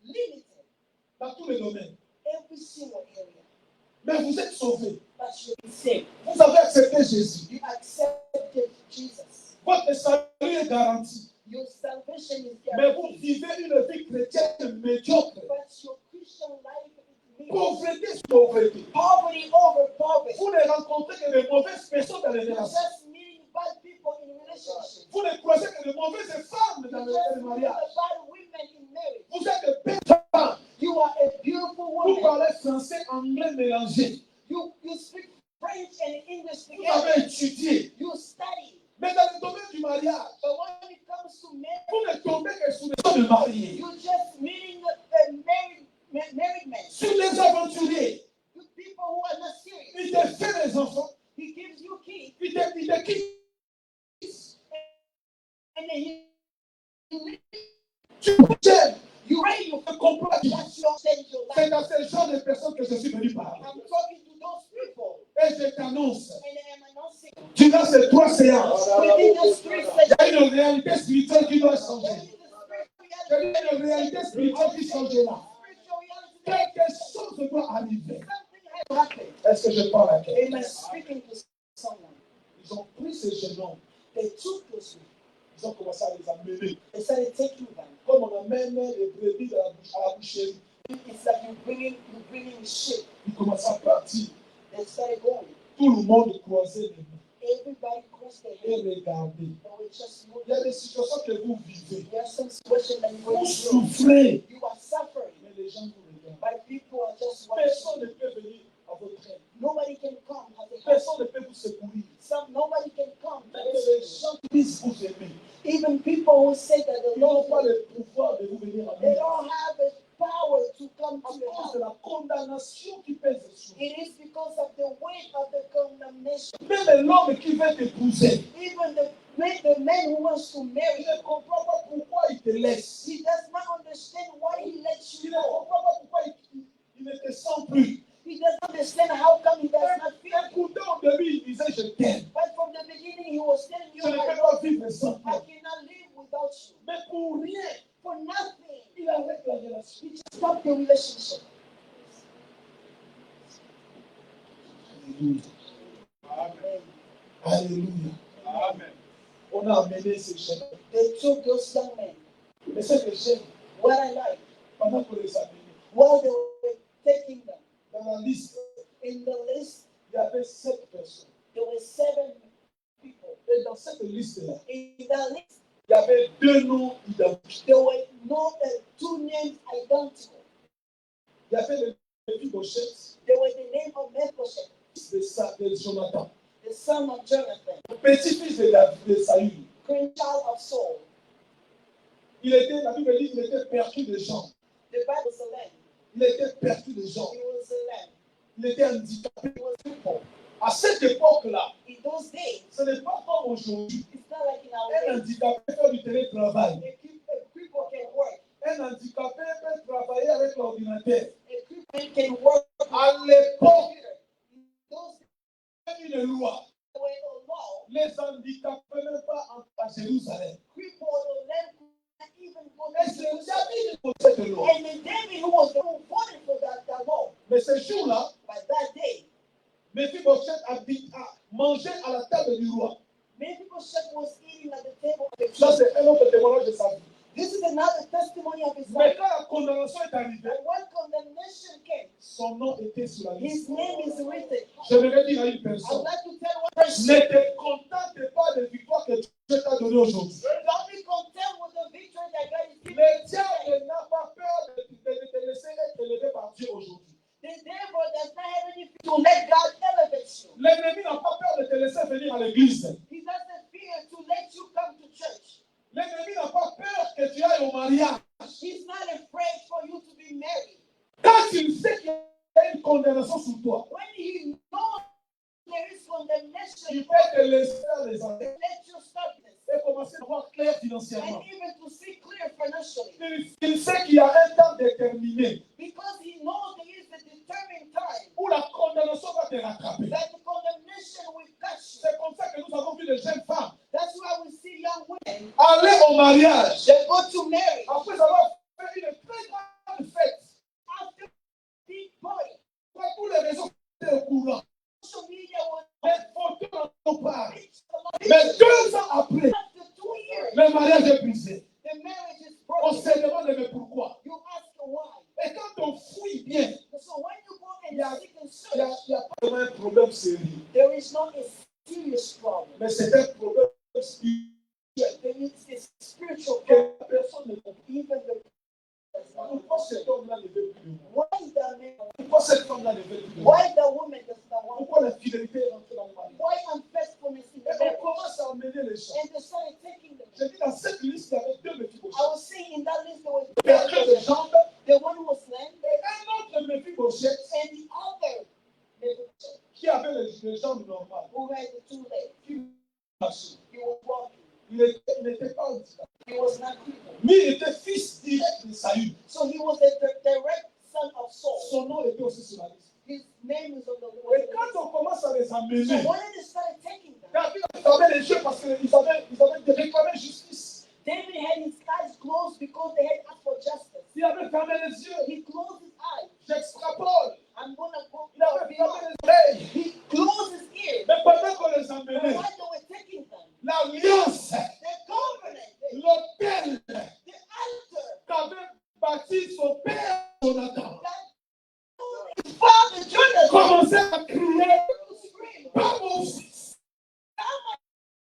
Limited. dans tous les domaines. Every single area. Mais vous êtes sauvés. But you've been saved. Vous avez accepté Jésus. You accepted Jesus. Votre salut est garanti. Your salvation is Mais vous guaranteed. vivez une vie chrétienne médiocre. But your Christian life is limited. Pauvreté sur pauvreté. Poverty over poverty. Vous ne rencontrez que de mauvaises personnes dans les You're relations. just meeting bad people in relationships. Vous ne croisez que de mauvaises femmes dans You're les just meeting mariages. bad women in marriage. Vous êtes de belles femmes. You are a beautiful Vous woman. parlez français, anglais mélangé. You speak French and English Vous together. avez étudié. You study. Mais dans le domaine du mariage, But when it comes to marriage, vous ne tombez que sur des hommes mariés. you're just meeting a married man. Sur les aventuriers. You people who are not serious. Il te fait des enfants. He gives you keys. Il te quitte. And then he Tu t'aimes. you ready to Tu comprends. that's your change your C'est life. dans ce genre de personnes que je suis venu parler. I'm talking to those people Et je t'annonce, and I'm announcing durant ces 3 séances, within those 3 il y sessions. a une réalité spirituelle qui doit changer. There is a Il y a une réalité spirituelle qui change là. spiritual reality. Quelque chose doit arriver. Something has happened. Est-ce que je parle à quelqu'un? Amen. Speaking to someone. Ils ont pris ces jeunes hommes, They took those people. ils ont commencé à les amener. They started taking them. Comme on amène les brebis à la boucherie, It's like you bringing sheep. ils commencent à partir. They started going. Tout le monde croisait les mains Everybody crossed their et hands. regardait. And we just moved. Il y a des situations que vous vivez. There are some situations that Vous you souffrez, you are suffering, mais les gens vous regardent. but people are just Personne watching. ne peut venir à votre aide. Nobody can come as a help. Personne ne peut vous secourir. Nobody can come. Même les gens qui disent vous aimer, Even people who say that the ils n'ont Lord, pas le pouvoir de vous venir à they nous. don't have the power to come À to your cause de house. la condamnation qui pèse sur It is because of the weight of the condemnation. même l'homme qui veut t'épouser. Even the man who wants to marry Il ne you, comprend pas pourquoi il te laisse. he does not understand why he lets Il you ne go. comprend pas pourquoi il ne te sent plus. He doesn't understand how come he does not feel Et you. pourtant, au début, il disait je t'aime. But from the beginning, he was telling you, Je ne I peux love pas you. vivre sans I toi. cannot live without you. Mais pour rien, For nothing, il arrête la relation. he just stopped the relationship. Alléluia. Amen. Alléluia. Amen. On a amené ces jeunes. They took those young men. Mais ce que j'aime, What I like, pendant qu'on les a amenés, while they were taking them, dans la liste, in the list, il y avait 7 personnes. there were 7 people. Et dans cette liste-là, In that list, il y avait 2 noms identiques. there were no 2 names identical. Il y avait le Mephibosheth, There was the name of Mephibosheth, de Jonathan, the son of Jonathan, le petit-fils de Saül. grandchild of Saul. Il était, la Bible dit, il était perdu de jambes. The Bible was a lamb. Il était perdu de jambes. He was a lamb. Il était handicapé. He was crippled. À cette époque-là, In those days, ce n'est pas comme aujourd'hui. it's not like in our Un days. handicapé peut faire du télétravail. A cripple can work. Un handicapé peut travailler avec l'ordinateur. A cripple can work. À l'époque, In those days, il y a une loi. there was a law. Les handicapés même pas à Jérusalem. Crippled or lamb could not even go Et to c'est Jerusalem. David qui posait cette loi. And then David, who was the one who voted for that law, Mais ce jour-là, by that day, Mephibosheth a mangé à la table du roi. Mephibosheth was eating at the table of the Ça, king. c'est un autre témoignage de sa vie. This is another testimony of his Mais life. quand la condamnation est arrivée, And when condemnation came, son nom était sur la his liste. name is written. J'aimerais dire à une I'd personne, like to tell one person, ne te contente pas des victoires que Dieu t'a données aujourd'hui. don't be content with the victory that God is giving Le you. diable n'a pas peur de te laisser être élevé par Dieu aujourd'hui. The devil does not have anything to let God elevate you. L'ennemi n'a pas peur de te laisser venir à l'église. He doesn't fear to let you come to church. L'ennemi n'a pas peur que tu ailles au mariage. He's not afraid for you to be married. Quand il sait qu'il y a une condamnation sur toi, When he knows there is condemnation, il peut te laisser les enfants let you stop this. et commencer à voir clair And financièrement. even to see clear financially. Il sait qu'il y a un temps déterminé Because he knows there is a determined time où la condamnation va te rattraper. that the condemnation will catch you. C'est comme ça que nous avons vu les jeunes femmes That's why we see young women, aller au mariage they go to marry après avoir fait une très grande fête. after big party. Quand tous les réseaux étaient au courant, Social media was les photos n'en parlent. rich a lot. Mais 2 ans après, After 2 years, le mariage est brisé. the marriage is On broken. se demande mais pourquoi. You ask why. Et quand on fouille bien, So when you go Yeah. and seek and il n'y a, search, il y a pas vraiment un problème sérieux. there is not a serious problem. Mais c'est un problème spirituel There is a spiritual que problem. personne ne comprend. Even the Pourquoi cet homme-là ne veut plus de moi? why is that man? Pourquoi cette femme-là ne veut plus de moi? Why the woman does not want? Pourquoi la fidélité est rentrée dans le mariage? Why unfaithfulness in Et the on marriage? commence à amener les gens. And they started taking them. J'ai dit dans cette liste, il y avait 2 Mephibosheth. I was saying in that list there was Perdu de jambes the one who was lame et un autre Mephibosheth and the other Mephibosheth, qui avait les jambes normales. who had the 2 legs. Qui marchait. He was walking. Il n'était pas handicapé. He was not crippled. Mais il était fils direct de Saül. So he was a direct son of Saul. Son nom était aussi sur la liste. His name is on the Et list. quand on commence à les amener, So when they started taking them, David avait les yeux parce qu'ils avaient réclamé justice. David had his eyes closed because they had asked for justice. Il avait fermé les yeux. He closed his eyes. J'extrapole. I'm going to go Il avait beyond. fermé les oreilles. He closed his ears. Mais pendant qu'on les But emmenait, while they were taking them, l'alliance, the covenant, l'autel the altar, qu'avait bâti son père Jonathan that his father Jonathan commençait à crier screamed, par mon fils.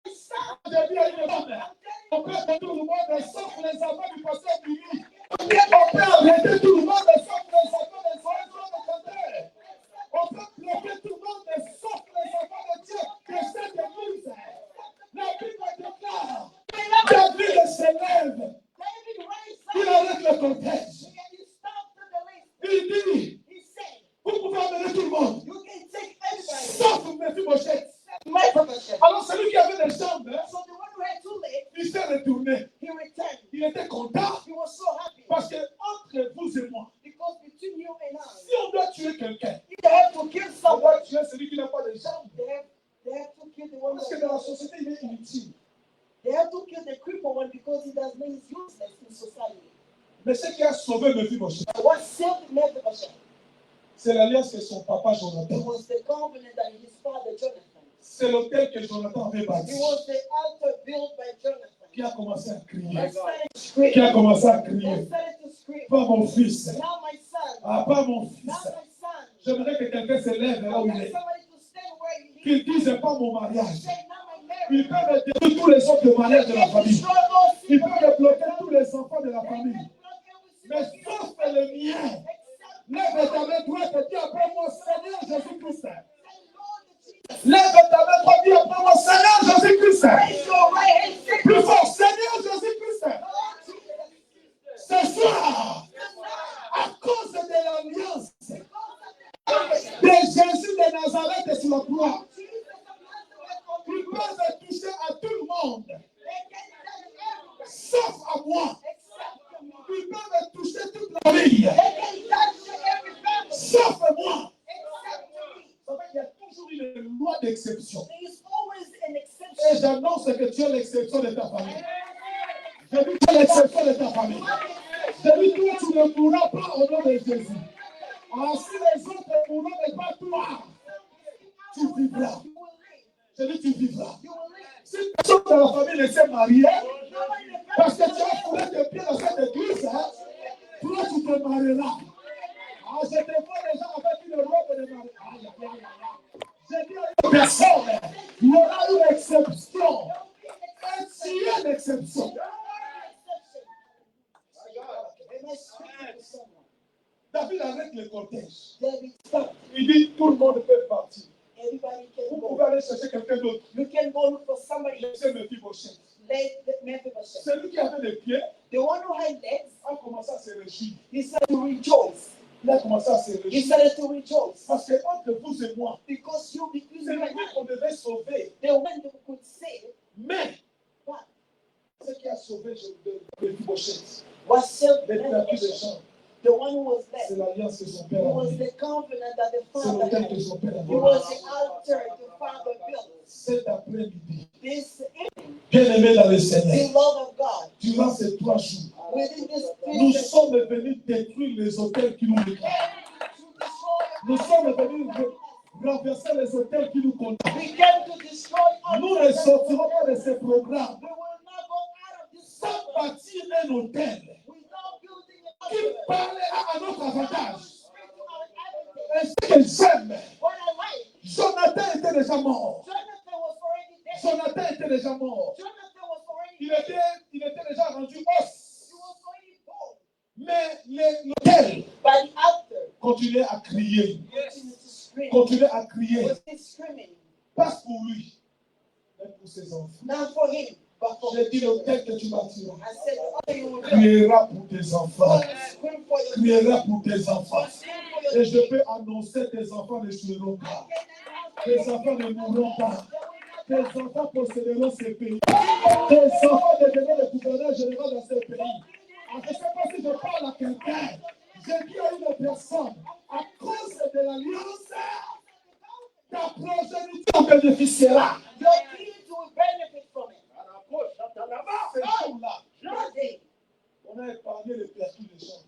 my son. J'ai dit à une femme, on peut arrêter tout le monde sauf les enfants du pasteur Billy. On peut arrêter tout le monde sauf les enfants des enfants de canteur. On peut bloquer tout le monde sauf les enfants de Dieu de cette église. La Bible déclare, David se lève, David raised il up arrête le cortège. and he stopped retourné. he returned. Il était content He was so happy. parce que entre vous et moi, Because between you and I, si on doit tuer quelqu'un, if they have to kill on someone, doit tuer celui qui n'a pas de jambes. they have to kill the one Parce que that dans la société, il est inutile. they have to kill the crippled one because he does not is useless in society. Mais ce qui a sauvé Mephibosheth, What saved Mephibosheth? c'est l'alliance que son papa It Jonathan. was the covenant that his father Jonathan. C'est l'hôtel que Jonathan avait bâti. It was the altar built by Jonathan. Qui a commencé à That crier. started to scream. Qui a commencé à That crier. started to scream. Pas mon fils. Now my son. Ah, pas mon Now fils. my son. J'aimerais que quelqu'un se lève là I où il want est. somebody to stand where he is. Qu'il dise pas mon mariage. Say, now my marriage. Ils peuvent détruire tous les autres mariages de la They famille. destroy all Ils sin. peuvent bloquer tous les enfants de la They famille. can block every Mais single sauf sin. le mien. Except Lève ta main, toi, et dis après moi, Seigneur Jésus-Christ. say, Lord Jesus. Lève ta main, toi, dis après moi, Seigneur Jésus-Christ. Raise your right hand. Say, Plus fort, Seigneur Jésus-Christ. Lord Jesus. Ce soir, à cause de l'alliance Because de Jésus de Nazareth et sur la croix, of Jesus of Nazareth on the ils cross, peuvent toucher à tout le monde, they can touch everybody sauf à moi. except me. Ils peuvent toucher toute la famille, They can touch every family sauf moi. except me. Vous savez, il y a toujours une loi d'exception. There is always an Et exception. j'annonce que tu es l'exception de ta famille. Je dis que tu es l'exception de ta famille. Je dis que tu ne mourras pas au nom de Jésus. Alors si les autres mourront, mais pas toi, tu vivras. You will live. Je dis tu vivras. You will live. Si personne de la famille ne s'est marié, Nobody in the parce que family tu as fourré tes pieds dans cette église, hein, toi tu te marieras. Ah, je te vois les gens avec une robe de mariage. Aïe, aïe, aïe, aïe. Je dis à une personne, il y aura une exception. Et tu es l'exception. David arrête le cortège. David stopped. Il dit tout le monde peut partir. Everybody Vous can go. pouvez aller chercher quelqu'un d'autre. You can go look for somebody. Laissez Mephibosheth. Let Mephibosheth. Celui qui avait les pieds The one who had legs, a commencé à se réjouir. he started to rejoice. Il a commencé à se He réjouir. started to rejoice. Parce que entre vous et moi, Because you, between c'est you and lui I, qu'on devait sauver. the one that could save, Mais but ce qui a sauvé Mephibosheth, was saved les perdu des Mephibosheth. gens, The one who was c'est left. l'alliance que son It père a was mis. the covenant that the C'est father l'autel had. que son père a It mis. was the altar the father built. Cet après-midi, This evening, bien-aimé dans le Seigneur, beloved of God, durant ces 3 jours, within this nous period, sommes venus détruire les hôtels qui nous détruisent. Nous sommes venus renverser les hôtels qui nous condamnent. we came to destroy all Nous ne sortirons pas de ces programmes We will not go out of this sans program bâtir un hôtel without building a qui altar. parle à notre avantage. Speak to our advantage. Et ce que j'aime, What I like, Jonathan était déjà mort. Jonathan was already dead. Jonathan était déjà mort. Jonathan was already Il dead. était déjà rendu os. He was already born. Mais l'hôtel By the altar, continuait à crier. continued to scream. Continuait à crier. Was he screaming? Pas pour lui, mais pour ses enfants. Not for him, but for J'ai his dit children. l'hôtel que tu bâtiras I said, the altar you will build. criera pour tes enfants. Scream for your Criera pour tes enfants. Scream for your Et je peux annoncer tes enfants ne joueront pas. Tes enfants ne mourront pas. Tes enfants posséderont ces pays. Tes enfants deviendront le gouverneur général dans ces pays. Alors, je ne sais pas si je parle à quelqu'un. J'ai dit à une personne, à cause de l'alliance, ta progéniture bénéficiera. Your kids will benefit from it. Ces jours-là, That day, on a épargné le perdu des gens.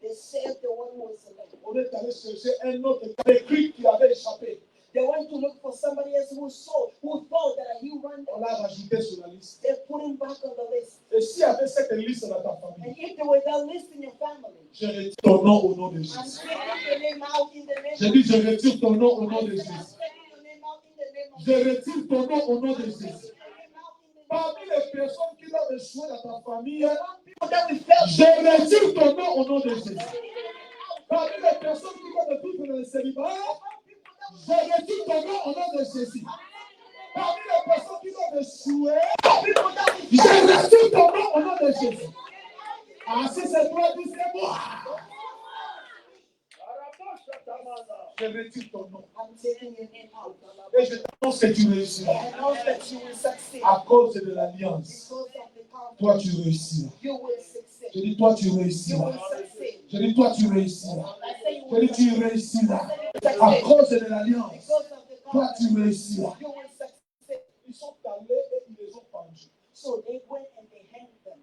they saved the one who was alive. On est allé chercher un autre écrit qui avait échappé. They went to look for somebody else who saw, who thought that he ran. On l'a rajouté sur la liste. They put him back on the list. Et s'il y avait cette liste dans ta famille, And if they were that list in your family, je retire ton nom au nom de I'm Jésus. taking your name out in the name Je of dis, je retire ton nom au nom de I'm Jésus. taking your name out in the name of Je retire ton nom au nom de Jésus. Your name out in the name Parmi les personnes qui doivent échouer dans ta famille, of people that we felt. je retire ton nom au nom de Jésus. Parmi les personnes qui doivent vivre dans le célibat, je retire ton nom au nom de Jésus. Parmi les personnes qui doivent échouer, je retire ton nom au nom de Jésus. Ah, si c'est toi, dis c'est moi. Je retire ton nom. I'm taking your name out. Et je t'annonce que tu réussiras I know that you will succeed à cause de l'alliance because of the confident. Toi, tu réussiras. You will succeed. Je dis, toi, tu You réussiras. will succeed. Je dis, toi, tu réussiras. I say you Je will dis, tu succeed. réussiras. I say you À will cause succeed. de l'alliance, Because of the toi, tu confidence, réussiras. you will succeed. Ils sont allés et ils les ont pendus. So they went and they hanged them.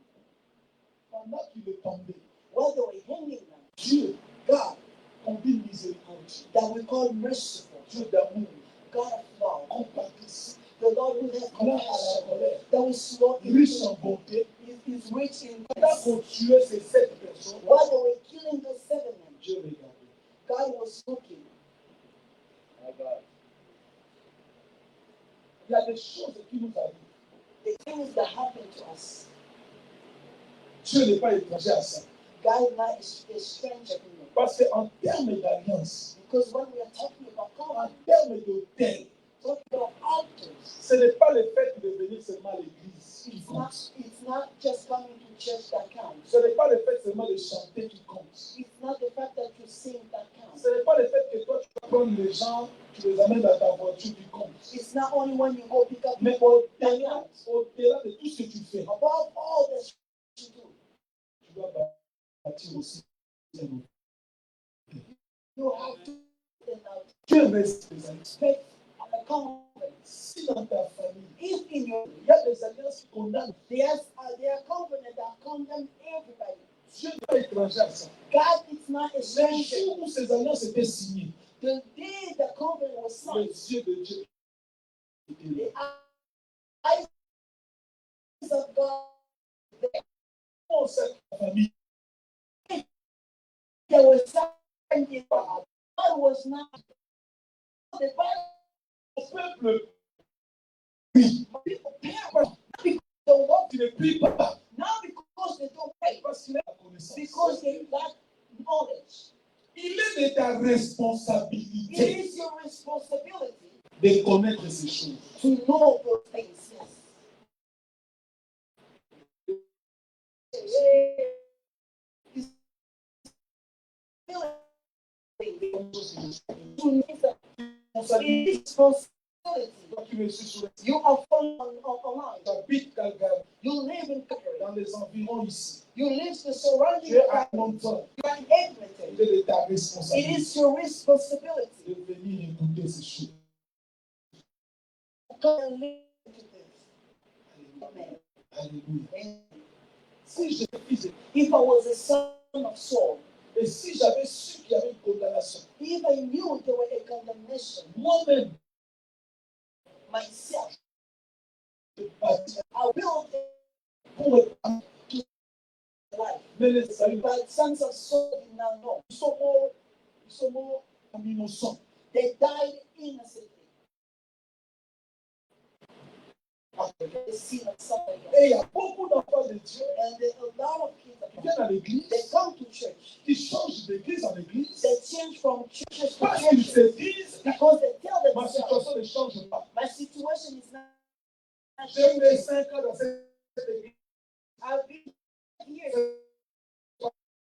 Pendant qu'ils les pendaient, While they were hanging them, Dieu, God, qu'on dit miséricorde, that we call merciful, Dieu d'amour, God of love, compatissant, the Lord who has lent à la compassion, colère, that is slow in riche en bonté, is rich in pendant grace. qu'on tuait ces 7 personnes, While they were killing those 7 men, Dieu regardait. God was looking. Il y a des choses qui nous arrivent. The things that happen to us, Dieu n'est pas étranger à ça. God is not a stranger in them. Parce qu'en termes d'alliance, Because when we are talking about en covenant, termes d'autel, talking about altars, ce n'est pas le fait de venir seulement à l'église qui compte. it's not just coming to church that counts. Ce n'est pas le fait seulement de chanter qui compte. It's not the fact that you sing that counts. Ce n'est pas le fait que toi tu vas prendre les gens, tu les amènes dans ta voiture qui compte. It's not only when you go pick up Mais people that au-delà counts. au-delà de tout ce que tu fais, Above all that you do, tu dois bâtir aussi un autre. you have to Dieu reste les alliances. respect a covenant. Si dans ta famille, If in your il y a des alliances qui condamnent, there are covenant that condemn everybody. Dieu n'est pas étranger à ça. God is not a Le stranger. jour où ces alliances étaient signées, The day the covenant was signed, les yeux de Dieu étaient là. the eyes of God, Dans cette famille, there was something God. God was not. The Bible, le peuple prie. people pray not because they want, Tu ne pries pas not because they don't pray, parce qu'il a la connaissance. because they lack knowledge. Il est de ta It responsabilité is your responsibility de connaître ces choses. to know those things. Yes. Responsibility. Toi qui me suis sur You are following online. tu habites Calgary, You live in Calgary. dans les environs ici. You live the surrounding Tu es à area. Moncton. You are in Il Edmonton. est de ta It responsabilité is your responsibility de venir écouter ces choses. to come and listen to this. Amen. Alléluia. Amen. Si j'étais fils de- If I was a son of Saul, et si j'avais su qu'il y avait une condamnation, if I knew there were a condemnation, moi-même, myself, je bâtis I will pour répandre life. mais les saluts. But sons of Saul did not know. Ils sont morts en innocent. They died innocently. The sin of somebody else. Et il y a beaucoup d'enfants de Dieu And there are a lot of kids qui viennent à l'église, they come to church. qui changent d'église en église, They change from churches to parce qu'ils churches se disent because they tell ma themselves, situation ne change pas. my situation is not J'ai fait changing. 5 ans dans cette église. I've been here.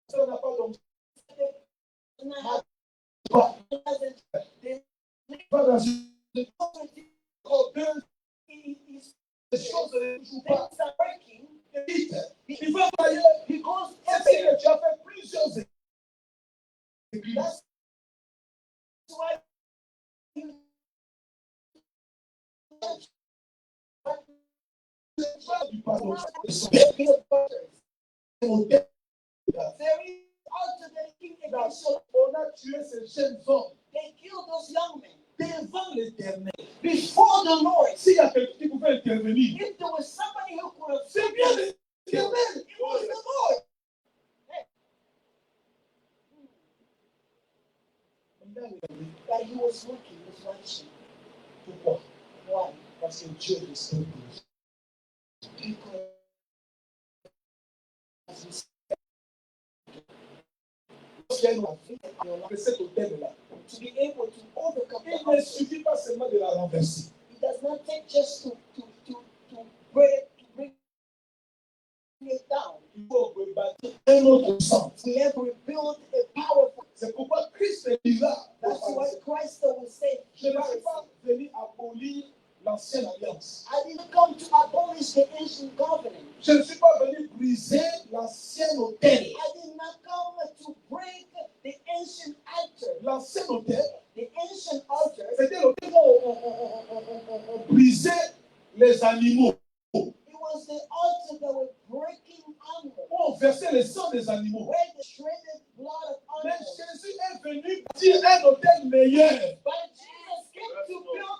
Ça n'a pas donc Not pas. they Pas dans une deux things les choses ne jouent pas. are working Vite. Il va ailleurs. because C'est que tu as fait plusieurs églises. that's why you Du pardon. build butters. There There is alternating against you. on a tué ces jeunes hommes They killed those young men devant l'éternel. before the Lord. S'il y a quelqu'un qui pouvait intervenir, If there was somebody who could have c'est bien l'éternel. it was the Lord. But he was looking, he was watching. Pourquoi? Why? Parce que Dieu respecte. Because Cet hôtel-là, to be able to overcome the il ne obstacle, suffit pas seulement de la renverser. it does not take just to bring it down. Il faut rebâtir un autre sens. We have rebuilt a powerful. C'est pourquoi Christ est là. That's why Christ will say, Je ne suis pas venu abolir l'ancienne alliance. I didn't come to abolish the ancient covenant. Je ne suis pas venu briser l'ancien autel. I did not come to break the ancient altar. L'ancien autel, The ancient altar, c'était l'autel où on brisait les animaux. it was the altar that were breaking animals. Où on versait le sang des animaux. Where the shredded blood of Mais animals. Jésus est venu dire un autel meilleur. But Jesus came to build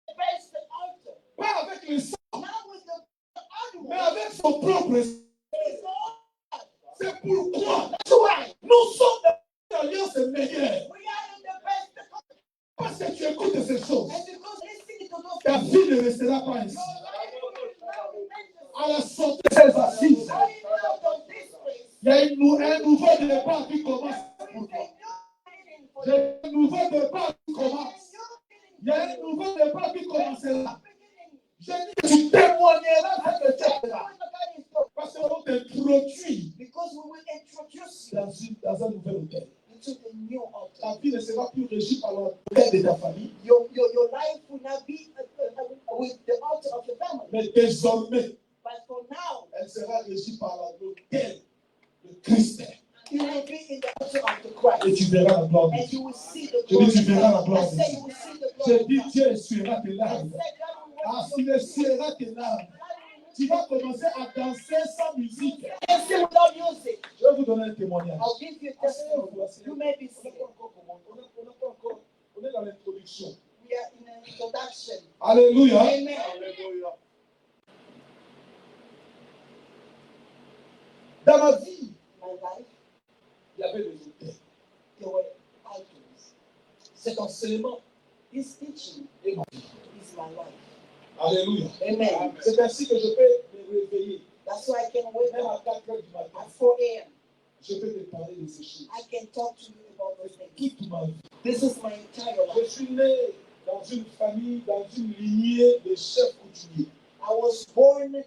the best altar. Pas avec le sang, Not with the mais animals. avec son propre sang. His own. C'est pourquoi That's why nous sommes dans une alliance meilleure. we are in the best covenant. Parce que tu écoutes ces choses. And because listening to those Ta vie ne restera pas ici. your life will not remain the À la sortie de ces assises, same. Going out of this place, il y a un nouveau départ qui commence there pour is toi. a new meaning for Il y you. a un nouveau départ qui A commence. new Il y a un meaning nouveau départ qui for you. commencera. Beginning. Je dis que tu témoigneras de cette That's étape-là. what God is doing. Parce qu'on t'introduit Because we will introduce you dans un nouvel hôtel. into the new altar. Ta vie ne sera plus régie par l'hôtel de ta famille. Your life will not be with the altar of your family. Mais désormais, But for now, elle sera régie par l'hôtel de Christ. you will be in the altar of the Christ. Et tu verras la gloire de And Dieu. you will see the Je glory dis, tu of verras la God. gloire I de say Dieu. you will see the Je glory of dis, God. Dieu essuiera tes I larmes. said God will Ah, wipe s'il your essuiera tes larmes, tu vas commencer à danser sans musique. tears. Sing without music. Je vais vous donner un témoignage. I'll give you a testimony. You may be On n'est seated. pas encore commencé. On n'est pas encore. On est dans l'introduction. We are in an introduction. Alléluia. Amen. Alléluia. Dans ma vie, My life, il y avait des hôtels. there were altars. Cet enseignement This teaching est ma vie. is my life. Alléluia. Amen. C'est ainsi que je peux me réveiller. That's why I can wake Même à up 4 heures du matin, at 4 a.m. je peux te parler de ces choses. I can talk to you about those things. Toute ma vie. This is my entire Je life. suis né dans une famille, dans une lignée de chefs coutumiers. I was born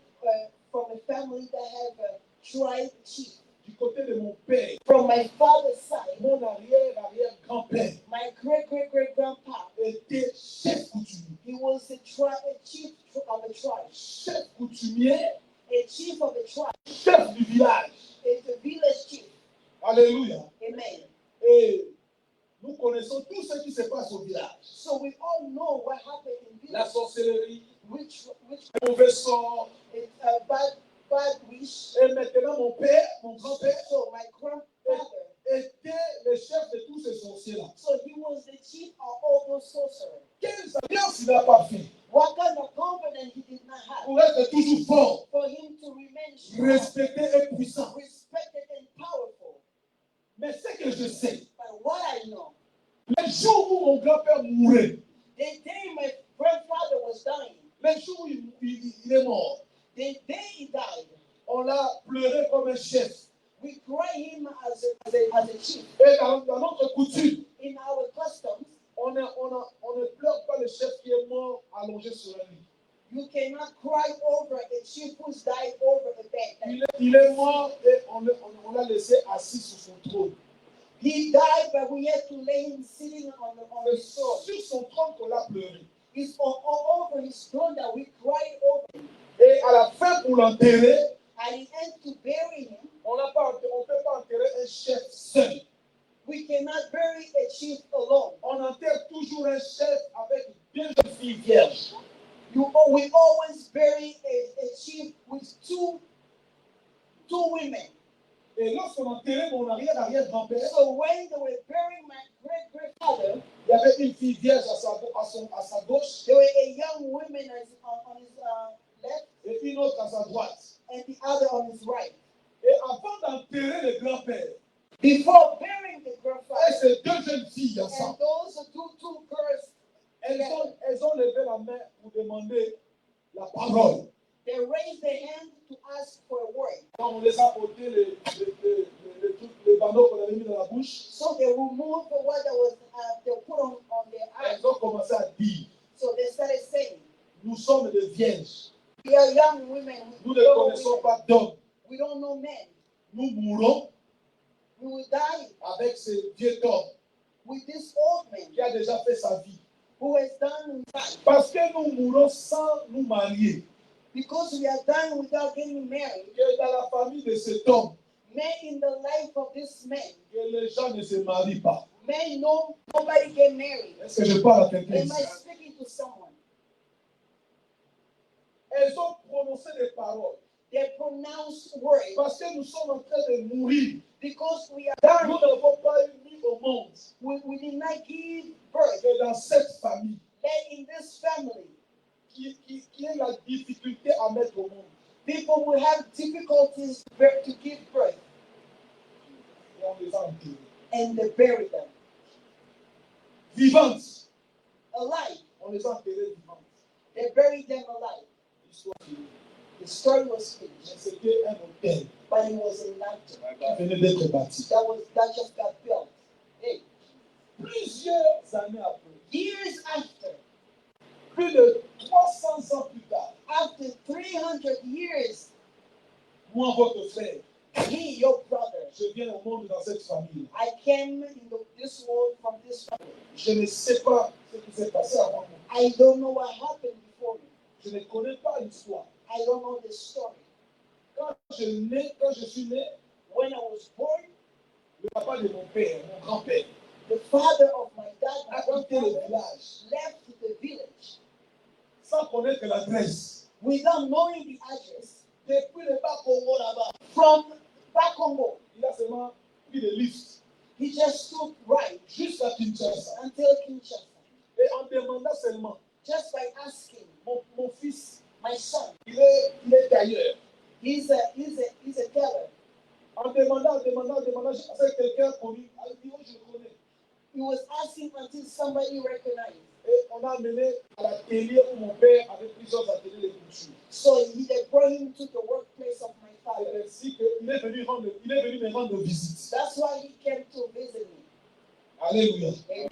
from a family that have a tribe chief. Du côté de mon père, From my father's side, mon arrière-arrière-grand-père my great-great-great-grandpa, était chef coutumier. he was a chief of a tribe. Chef coutumier, A chief of a tribe. chef du village. It's a village chief. Alléluia. Amen. Et nous connaissons tout ce qui se passe au village. So we all know what happened in La village. sorcellerie, Which le mauvais sort. is a bad wish. Et maintenant, mon père, mon grand-père, So my grandfather, était le chef de tous ces sorciers-là. so he was the chief of all those sorcerers. Quelles alliances il n'a pas fait What kind of covenant he did not have pour être toujours fort, for him to remain strong, respecté et puissant? respected and powerful. Mais ce que je sais, But what I know, le jour où mon grand-père mourait, the day my grandfather was dying, le jour où il est mort, the day he died, on l'a pleuré comme un chef. we cry him as a chief. Et dans notre coutume, In our customs, on ne pleure pas le chef qui est mort allongé sur un lit. you cannot cry over a chief who's died over a bed. Il est mort et on l'a laissé assis sur son trône. He died, but we had to lay him sitting on C'est his throne. sur son trône qu'on l'a pleuré. It's all over his throne that we cried over him. Et à la fin, pour l'enterrer, At the end, to bury him, on ne peut pas enterrer un chef seul. we cannot bury a chief alone. On enterre toujours un chef avec deux jeunes filles vierges. We always bury a chief with two women. Et lorsqu'on enterrait mon arrière-arrière-grand-père, So when they were burying my great-grandfather, il y avait une fille vierge à sa gauche there were a young woman on his left et une autre à sa droite. and the other on his right. Et avant d'enterrer le grand-père, Before burying the et grandfather, ces deux jeunes filles and ensemble, those two girls, elles ont levé la main pour demander la parole. they raised their hand to ask for a word. Quand on les a ôté les bandeaux qu'on avait mis dans la bouche, So they removed what that was they put on their eyes. elles ont commencé à dire, So they started saying, nous sommes des vierges. "We are young women. Nous ne connaissons pas d'hommes. We don't know men. Nous mourrons We will die avec ce vieux homme with this old man qui a déjà fait sa vie. who has done right. Parce que nous mourons sans nous marier. Because we are done without getting married. Que dans la famille de cet homme, May in the life of this man, que les gens ne se marient pas. may nobody get married. Est-ce que je parle à quelqu'un Am I ici? speaking to someone? Elles ont prononcé des paroles. They pronounce words. Parce que nous sommes en train de mourir. Because we are Nous done. n'avons pas mis au monde. We did not give birth. Que dans cette famille, That in this family, qui ait la difficulté à mettre au monde. people will have difficulties to give birth. Et on les a enterrés. And they bury them. Vivantes. Alive. On les a enterrés vivantes. They buried them alive. L'histoire finie. The story was Mais finished. c'était un hôtel But it was a mountain qui venait d'être bâti. that just got built. Hey, Plusieurs années après, years after, plus de 300 ans plus tard, after 300 years, moi, votre frère, he, your brother, je viens au monde dans cette famille. I came into this world from this family. Je ne sais pas ce qui s'est passé avant moi. I don't know what happened before me. Je ne connais pas l'histoire. I don't know the story. Quand je suis né, When I was born, le papa de mon père, mon grand-père, the father of my dad, my a quitté le grandfather, village left the village sans connaître l'adresse. without knowing the address. Depuis le bas Congo là-bas, From back Congo, il a seulement pris le lift he just took right jusqu'à Kinshasa. until Kinshasa. Et en demandant seulement, Just by asking, mon fils, my son, il est d'ailleurs. he's a teller. En demandant, je pensais que quelqu'un connu. Il dit, oh, je le connais. He was asking until somebody recognized. Et on a amené à l'atelier où mon père avait plusieurs ateliers de couture. So they brought him to the workplace of my C'est father. ainsi qu'il est venu me rendre visite. That's why he came to visit me. Alléluia. Amen.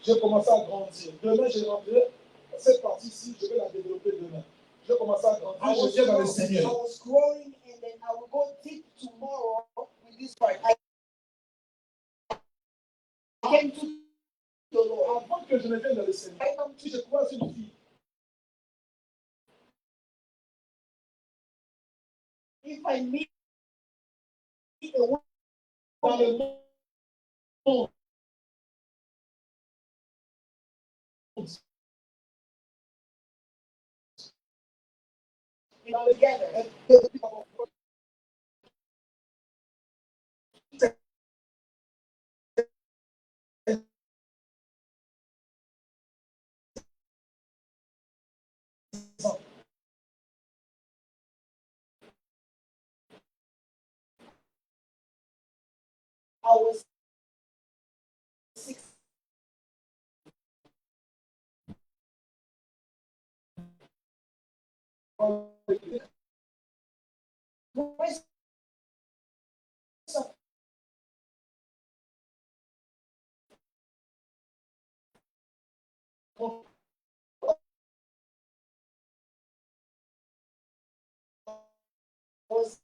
J'ai commencé à grandir. Demain, je rentrerai. Cette partie-ci, je vais la développer demain. Je commence à grandir. Je viens dans le I Seigneur. was growing and then I will go deep tomorrow with this part. I came to the Lord. Avant que je ne vienne dans le Seigneur, si je croise une fille, If I meet a woman dans le monde, together, I was 6. Was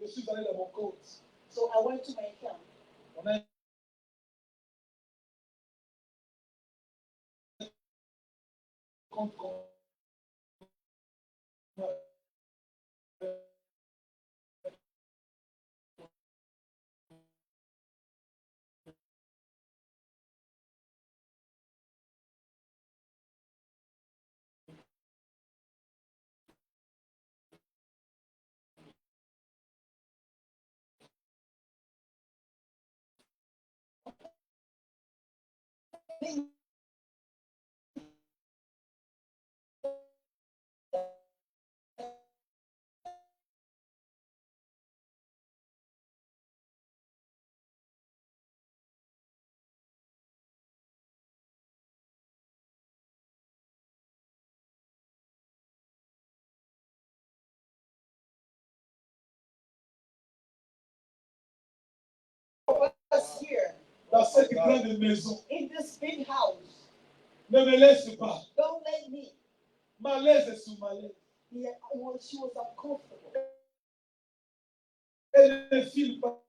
Je suis allé dans mon compte. So I went to my account. On a un compte qu'on Here dans cette grande maison. in this big house. Ne me laisse pas. Don't let me. Malaise sur malaise. She was uncomfortable. Elle ne file pas.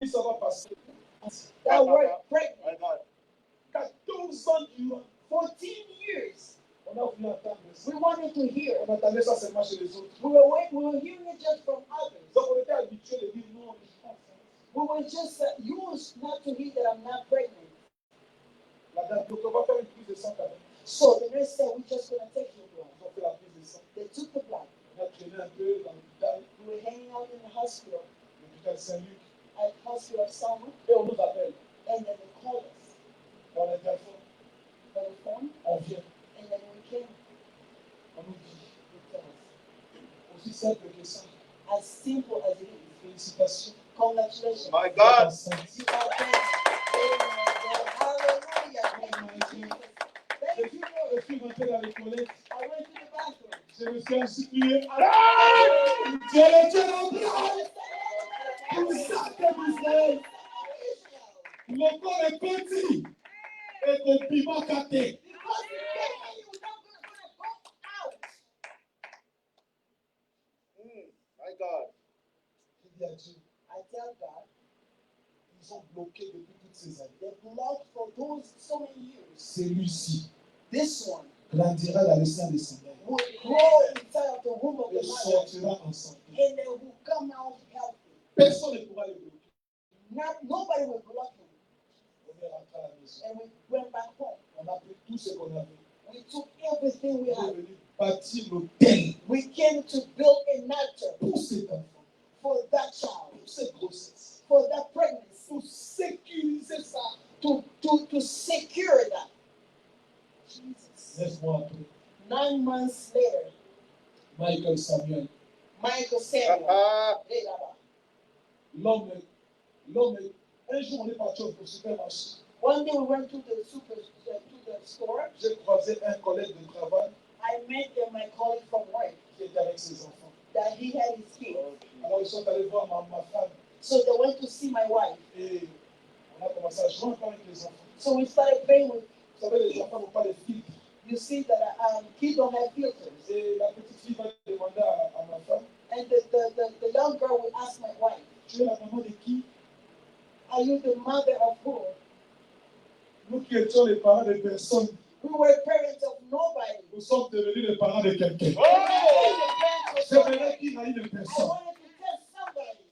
Ça va passer. That word pregnant. 14 ans durant. 14 years. On a voulu entendre ça. We wanted to hear. On entendait ça seulement chez les autres. We were hearing it just from others. Donc on était habitué de dire non, je suis enceinte. We were just used not to hear that I'm not pregnant. La dame, donc on va faire une prise de sang quand même. So the nurse said, we're just going to take your blood. Ils ont fait la prise de sang. They took the blood. On a traîné un peu dans l'hôpital. We were hanging out in the hospital, L'hôpital Saint-Luc. at hospital Salma, Et on nous appelle. and then they called us Dans l'interphone. by the phone, On vient. and then we came. On nous dit. They tell us. Aussi simple que ça. As simple as it is. Félicitations. Congratulations. My God. Enceinte. You are pregnant. Amen. Hallelujah. Thank you, Jesus. Thank you, Je Lord. suis rentré dans les toilettes. I went to the bathroom. Je me suis institué. I Dieu le Dieu d'Abraham. Comme ça que d'Israël. Mon corps est petit. Et ton piment caté. Because you came, you're not going to go out. My God. Je dis à Dieu, I tell God, ils ont bloqué depuis toutes ces années. they blocked for those so many years. Celui-ci This one grandira dans le sein de sa mère. will grow inside of the womb of Et the mother, sortira en santé. and they will come out healthy. Personne ne pourra le bloquer. Nobody will block him. On est rentré à la maison. And we went back home. On a pris tout ce qu'on avait. We took everything we On est had. venu bâtir l'hôtel We came to build a altar pour cet enfant, for that child, pour cette grossesse, for that pregnancy, pour sécuriser ça. to secure that. Jesus. 9 mois après, 9 months later, Michael Samuel, Michael Samuel, hey, Baba. l'homme, un jour on est parti au supermarché. One day we went to the store. J'ai croisé un collègue de travail I met my colleague from work qui était avec ses enfants. that he had his kids. Alors ils sont allés voir ma femme So they went to see my wife. et on a commencé à jouer encore avec les enfants. So we started playing with. Vous savez, les enfants n'ont pas de filtres. You see that kids don't have filters. Et la petite fille va demander à ma femme, And the young girl will ask my wife, tu es la maman de qui? are you the mother of who? Nous qui étions les parents de personne, We were parents of nobody. nous sommes devenus les parents de quelqu'un. We were the parents of C'est somebody. maintenant qu'il a eu de I personne. wanted to tell somebody,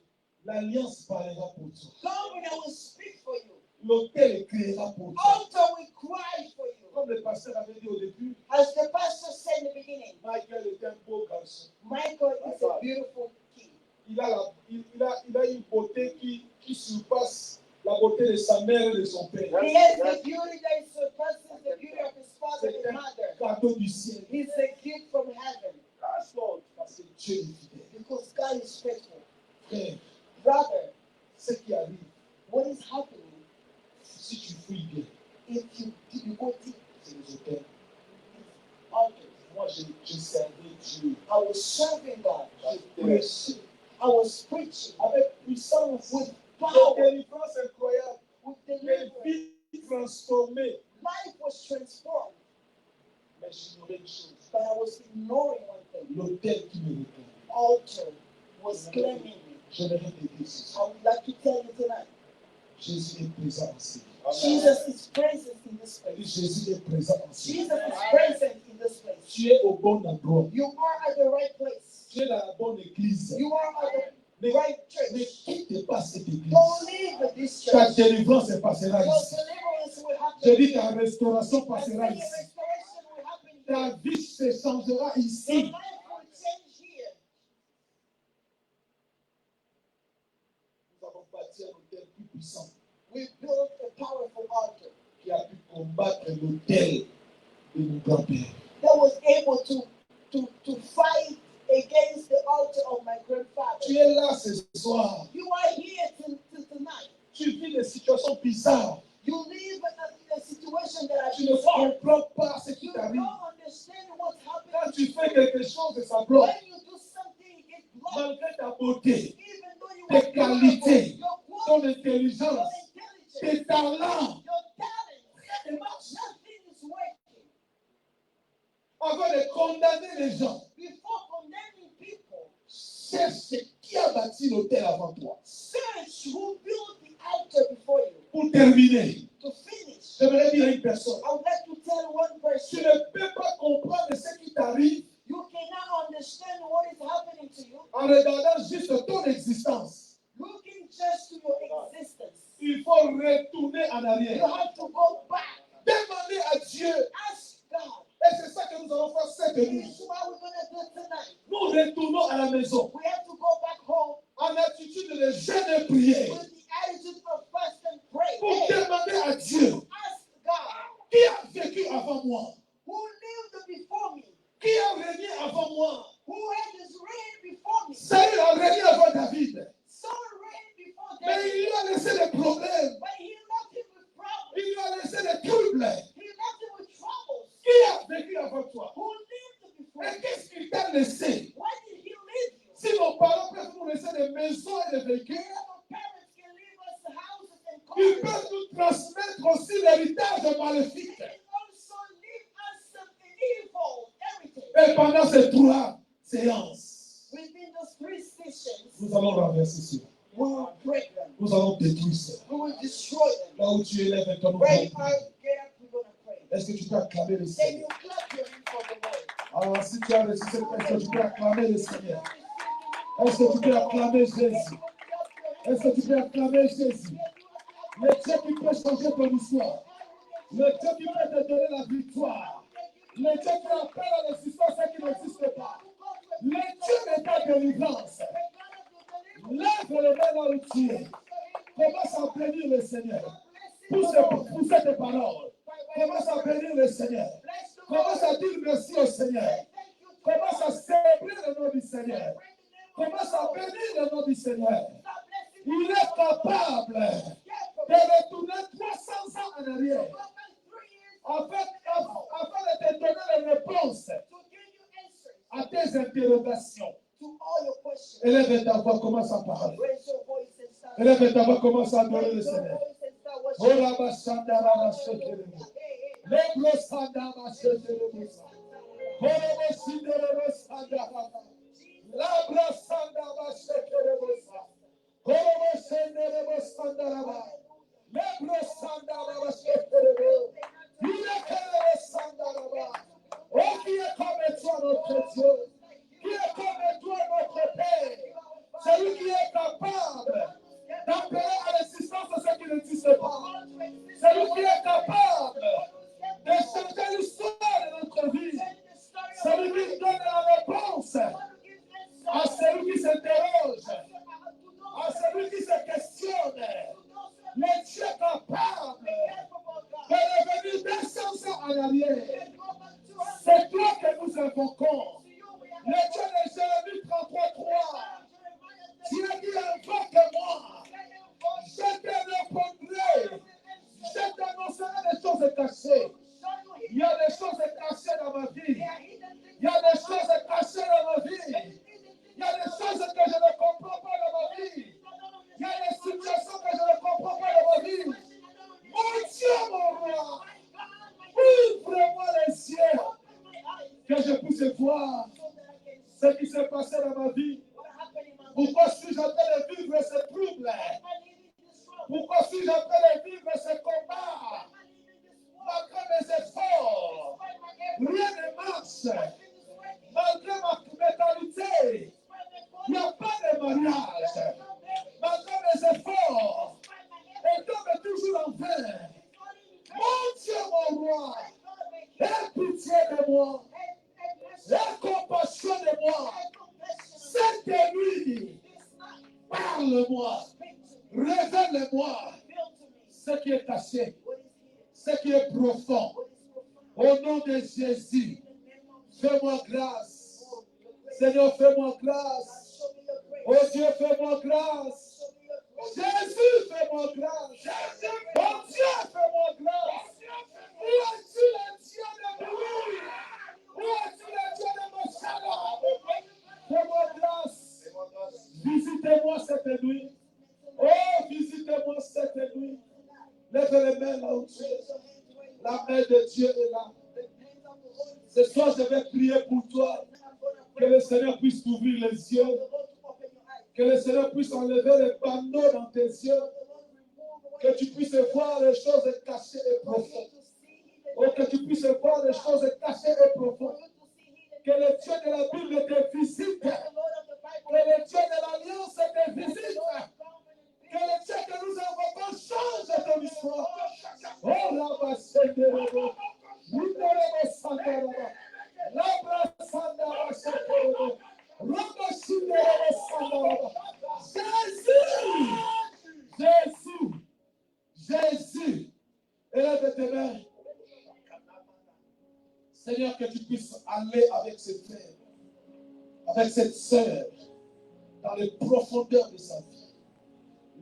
L'alliance parlera pour toi. God will speak for you. L'autel criera pour toi. Altar will cry for you. Comme le pasteur avait dit au début, As the pastor said in the beginning, Michael est un beau garçon. Michael is a beautiful king. Il a une beauté qui surpasse la beauté de sa mère et de son père. He has the beauty that surpasses the beauty of his father C'est and un mother. cadeau du ciel. He's a gift from heaven. Parce que Dieu est fidèle. Because God is faithful. Frère, Brother, ce qui arrive, what is happening si tu fouilles bien, if you go deep c'est les autels. altars? Moi, j'ai servi Dieu. I was was serving God. Prêcher I was preaching avec puissance, with power, power, délivrance incroyable, with des deliverance. vies transformées. Life was transformed. Mais j'ignorais une chose, But I was ignoring one thing. l'autel qui me réclame. Altar was claiming me. J'aimerais te dire ceci. I would like to tell you tonight, Jésus est présent en ces lieux. Jesus is present in this place. Jésus est présent en ces lieux. Jesus is present in this place. Tu es au bon endroit. You are at the right place. Tu es dans la bonne église. You are at the right Ne church. quitte pas cette église. Don't leave this Ta church. délivrance se passera Your ici. deliverance will happen. Je dis ta restauration I say passera your ici. restoration will happen Ta here. vie se changera Your ici. life will change here. Nous avons bâti un hôtel plus puissant We built a powerful altar qui a pu combattre l'hôtel de nos grands-pères. that was able to fight against the altar of my grandfather. Tu es là ce soir. You are here tonight. Tu vis des situations bizarres. You live in a situation that I Tu ne comprends pas ce qui You t'arrive. don't understand what's happening. Quand tu fais quelque chose et ça bloque, When you do something, it gets blocked. malgré ta beauté, Even though you tes are qualités, your ton quality, your intelligence, intelligence, tes talents, your talent, nothing is working. avant de condamner les gens, Before condemning people, cherche qui a bâti l'hôtel avant toi. search who built the altar before you. Pour terminer, To finish, j'aimerais dire à une personne, I would like to tell one tu person, ne peux pas comprendre ce qui t'arrive you cannot understand what is happening to you, en regardant juste ton existence. looking just to your existence. Il faut retourner en You arrière. have to go back. Demander à Dieu. Ask God. Et c'est ça que nous allons faire cette nuit. This is what we're going to do tonight. Nous retournons à la maison We have to go back home en attitude de jeûne et prière with the attitude of fast and pray. pour Hey, demander à Dieu ask God, qui a vécu avant moi, who lived before me, qui a régné avant moi. who had his reign before me. Saül a régné avant David, Saul reigned before mais David, il lui a laissé des problèmes, but he left him with problems. il lui a laissé des troubles. He left him with troubles. Qui a vécu avant toi? Who lived before Et me? qu'est-ce qu'il t'a laissé? Why did he leave you? Si nos parents peuvent nous laisser des maisons et des véhicules, Our parents can leave us houses and ils cars. peuvent nous transmettre aussi l'héritage maléfique. They can also leave us something evil, everything. Et pendant ces 3 séances, Within those 3 sessions, nous allons renverser cela. we will break them. Nous allons détruire cela. We will destroy them. Là où tu es, lève ton nom. Where you are, get up, we're going to pray. Est-ce que tu peux acclamer le Then Seigneur? you clap your hands for the Lord. Alors, si tu as reçu cette question, tu peux acclamer le Seigneur. Est-ce que tu peux acclamer Jésus? Est-ce que tu peux acclamer Jésus? Le Dieu qui peut changer ton histoire. Le Dieu qui peut te donner la victoire. Le Dieu qui appelle à l'existence ce qui n'existe pas. Le Dieu de ta délivrance. Lève les mains dans le ciel. Commence à bénir le Seigneur. Pour cette parole. Commence à bénir le Seigneur. Commence à dire merci au Seigneur. Commence à célébrer le nom du Seigneur. Commence à bénir le nom du Seigneur. Il est capable de retourner 300 ans en arrière afin de te donner les réponses à tes interrogations. Élève ta voix, commence à parler. Élève ta voix, commence à adorer le Seigneur. Oh, qui est comme toi, notre Dieu? Qui est comme toi, notre Père? Celui qui est capable d'appeler à l'existence ce qui n'existe pas. Celui qui est capable de changer l'histoire de notre vie. Celui qui donne la réponse à celui qui s'interroge, à celui qui se questionne. Le Dieu capable de revenir 200 ans en arrière. C'est toi que nous invoquons. Le Dieu de Jérémie 33:3. Dieu dit invoque-moi. Je te répondrai. Je t'annoncerai des choses cachées. Il y a des choses cachées dans ma vie. Il y a des choses cachées dans ma vie. puisse voir ce qui s'est passé dans ma vie. Pourquoi suis-je en train de vivre ce trouble? Pourquoi suis-je en train de vivre ce combat? Malgré mes efforts, rien ne marche. Malgré ma mentalité, il n'y a pas de mariage. Malgré mes efforts, on tombe toujours en vain. Mon Dieu, mon roi, aie pitié de moi. Aie compassion de moi. Cette nuit, parle-moi. Révèle-moi ce qui est caché, ce qui est profond. Au nom de Jésus, fais-moi grâce. Seigneur, fais-moi grâce. Oh Dieu, fais-moi grâce. Jésus, fais-moi grâce. Oh Dieu, fais-moi grâce. Où es-tu le Dieu de Louis? Où es-tu le Dieu de mon salut? Fais-moi grâce. Visitez-moi cette nuit. Oh, visitez-moi cette nuit. Lève les mains là où tu es. La main de Dieu est là. Ce soir, je vais prier pour toi. Que le Seigneur puisse t'ouvrir les yeux. Que le Seigneur puisse enlever les panneaux dans tes yeux. Que tu puisses voir les choses cachées et profondes. Oh, que tu puisses voir les choses cachées et profondes. Que le Dieu de la Bible te visite. Que le Dieu de l'Alliance te visite. Que le Dieu que nous invoquons change ton histoire. Oh, là-bas, c'est de l'eau. Jésus, Jésus, élève tes mains. Seigneur, que tu puisses aller avec ce frère, avec cette sœur, dans les profondeurs de sa vie.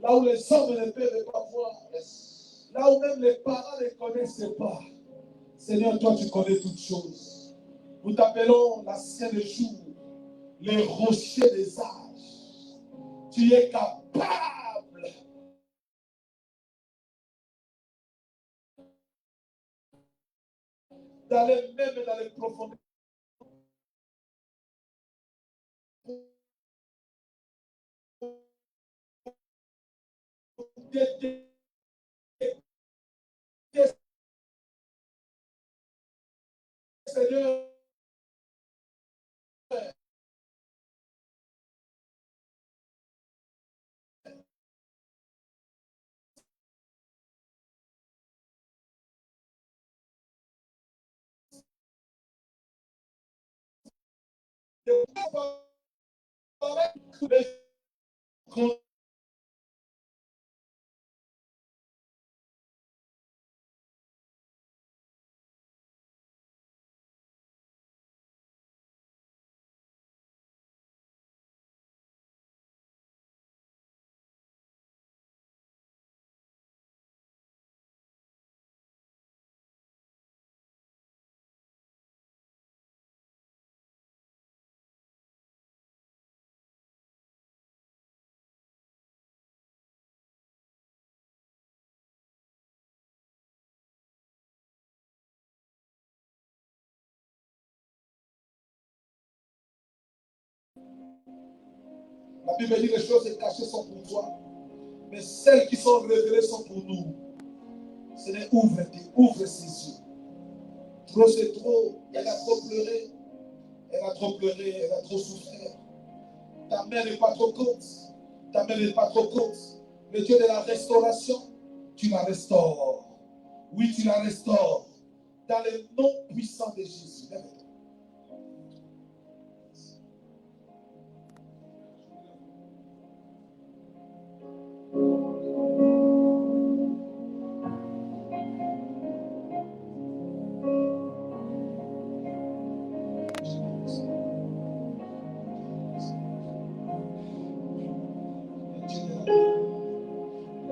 Là où les hommes ne peuvent pas voir, là où même les parents ne connaissent pas. Seigneur, toi tu connais toutes choses. Nous t'appelons l'ancien des jours, les rochers des âges. Tu es capable d'aller même dans les profondeurs. Seigneur, la Bible dit les choses cachées sont pour toi, mais celles qui sont révélées sont pour nous. Seigneur, ouvre ses yeux. Trop c'est trop, elle a trop pleuré, elle a trop pleuré, elle a trop souffert. Ta main n'est pas trop courte, ta main n'est pas trop courte. Le Dieu de la restauration, tu la restaures. Oui, tu la restaures. Dans le nom puissant de Jésus.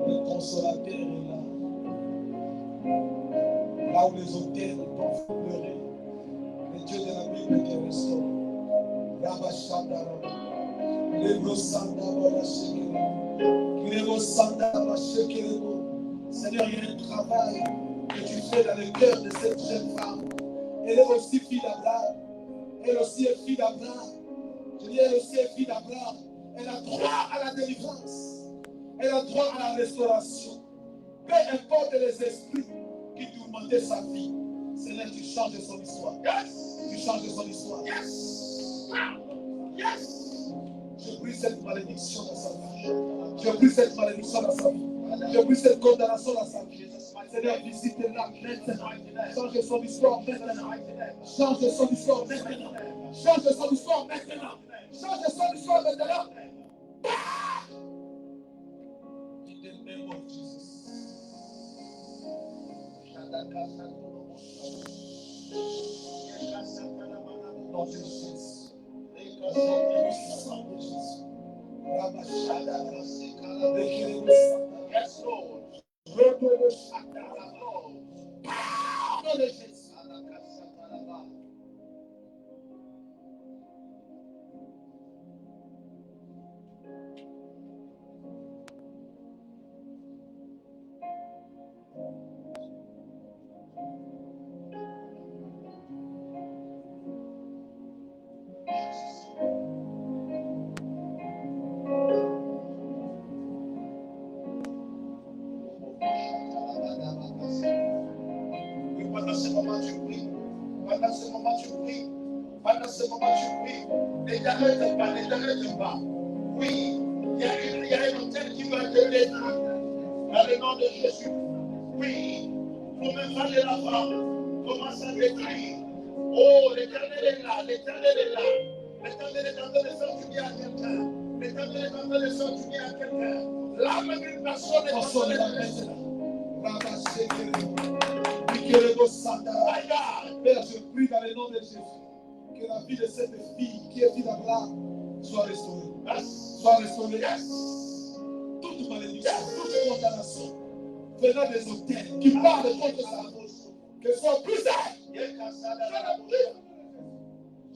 Le consolateur est là. Là où les hôtels peuvent pleurer, le Dieu de la Bible te restaure. Seigneur, il y a un travail que tu fais dans le cœur de cette jeune femme. Elle est aussi fille d'Abraham. Elle aussi est fille d'Abraham. Je dis, elle aussi est fille d'Abraham. Elle a droit à la délivrance. Elle a droit à la restauration. Peu importe les esprits qui tourmentaient sa vie, Seigneur, tu changes son histoire. Yes. Tu changes son histoire. Yes. Yes. Je brise cette malédiction dans sa vie. Je brise cette malédiction dans sa vie. Je brise cette condamnation dans sa vie. Seigneur, visite-la maintenant. Change son histoire maintenant. Change son histoire maintenant. Change son histoire maintenant. Change son histoire maintenant. In the name of Jesus. Nom de Jésus. Yes, Lord. Nom de Jésus. Oui, pendant ce moment, tu pries. Pendant ce moment, tu pries. Pendant ce moment, tu pries. Ne t'arrête pas, ne t'arrête pas. Oui, il y a une antenne qui va te détruire. Dans le nom de Jésus. Oui, pour me faire de la femme, commence à détruire. Oh, l'Éternel est là, l'Éternel est là. L'Éternel est en train de faire du bien à quelqu'un. L'Éternel est en train de faire du bien à quelqu'un. L'âme d'une personne est en train de faire. Père, je prie dans le nom de Jésus que la vie de cette fille qui est fille d'Abraham soit restaurée. Soit restaurée. Toute malédiction, toute condamnation venant des hôtels qui parlent contre sa cause, que soit brisée.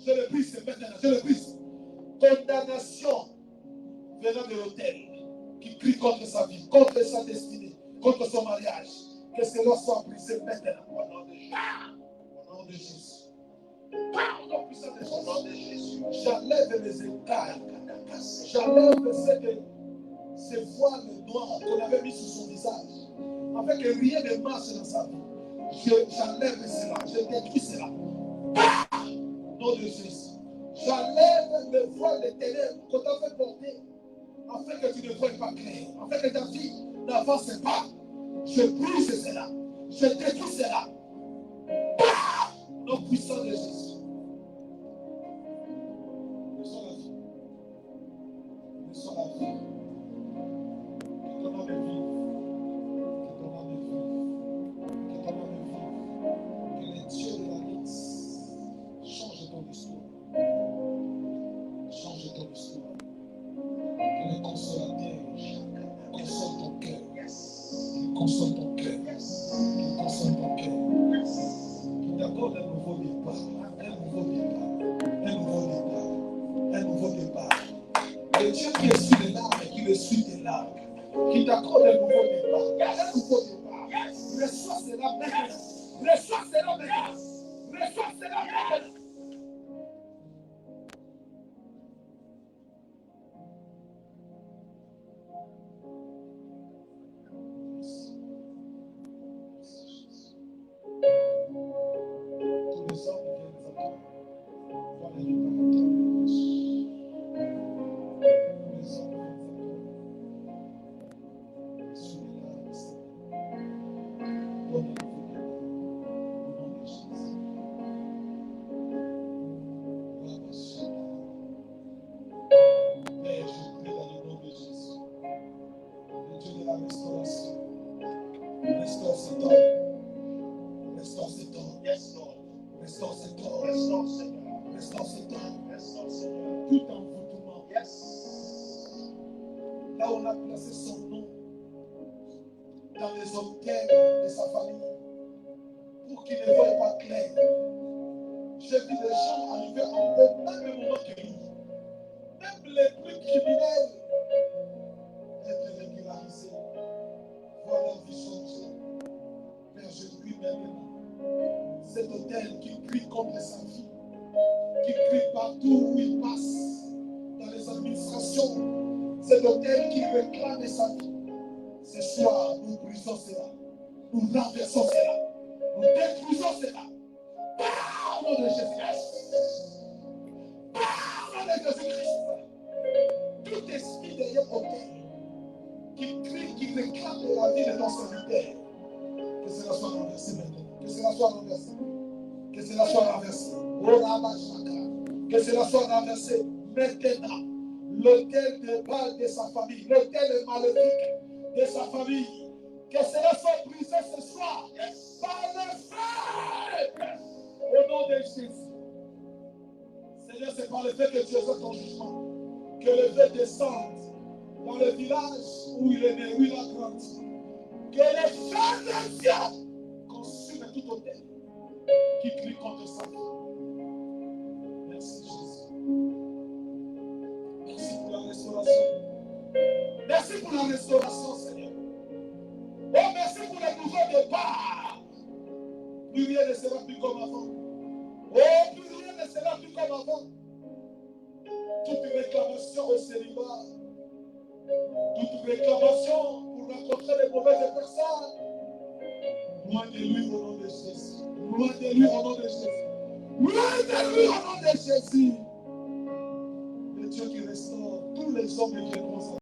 Je le brise maintenant, je le brise. Condamnation venant de l'hôtel qui crie contre sa vie, contre sa destinée, contre son mariage. Que cela soit brisé maintenant. Au nom de Jésus. Au nom de Jésus. Au nom de Jésus. J'enlève les écailles. J'enlève ces voiles noirs qu'on avait mis sur son visage. Afin que rien ne marche dans sa vie. J'enlève cela. Je détruis cela. Au nom de Jésus. J'enlève le voile des ténèbres qu'on t'a fait porter. Afin que tu ne vois pas clair. Afin que ta vie n'avance pas. Je brise cela. Je détruis cela. Au nom puissant de Jésus. Reçois la vie. Reçois la vie. Que ton âme vive. Que ton âme vive. Que ton âme vive. Que les dieux de l'Alliance changent ton histoire. Change ton histoire. Que les consolateurs consolent ton cœur. Qu'ils consolent ton cœur. Qu'ils consolent ton cœur. Qu'ils t'accordent un nouveau départ. Un nouveau départ. Un nouveau départ. Un nouveau départ. Le Dieu qui est sur les larmes et qui le suit des larmes. Qui t'accorde un nouveau départ. Un nouveau départ. Reçois cela maintenant. Reçois cela maintenant. Reçois cela maintenant. Tous les hommes qui viennent à toi, vois les réparateurs. Tous les hommes qui viennent à toi, sous les larmes, donne un nouveau départ. Au nom de Jésus. Père, je prie dans le nom de Jésus. Le Dieu de la restauration. Restaure cet homme. Restaure cet homme. Yes, Lord. Restaure cet homme. Restaure cet homme. Restaure cet homme. Restaure cet homme. Tout envoûtement. Yes. Là où on a placé son nom dans les hôtels de sa famille pour qu'il ne voie pas clair. J'ai vu des gens arriver en haut, au même moment que lui. Même les plus criminels être régularisés. Voir leur vie changer. Père, je prie maintenant. Cet hôtel qui crie contre sa vie, qui crie partout où il passe, dans les administrations. C'est l'autel qui réclame sa vie. Ce soir, nous brisons cela. Nous renversons cela. Nous détruisons cela. Par le nom de Jésus-Christ. Par le nom de Jésus-Christ. Tout esprit derrière autel qui crie, qui réclame de la vie de ton serviteur. Que cela soit renversé maintenant. Que cela soit renversé. Que cela soit renversé. Que cela soit renversé maintenant. L'autel de Baal de sa famille, l'autel maléfique de sa famille, que cela soit brisé ce soir par le feu au nom de Jésus. Seigneur, c'est par le fait que tu exerces ton jugement que le feu descende dans le village où il est né, où il a grandi. Que le feu de Dieu consume tout autel qui crie contre sa vie. Merci Jésus. Merci pour la restauration. Merci pour la restauration, Seigneur. Oh, merci pour le nouveau départ. Plus rien ne sera plus comme avant. Oh, plus rien ne sera plus comme avant. Toute réclamation au célibat, toute réclamation pour rencontrer les mauvaises personnes, loin de lui au nom de Jésus. Loin de lui au nom de Jésus. Loin de lui au nom de Jésus. Le Dieu qui restaure tous les hommes et les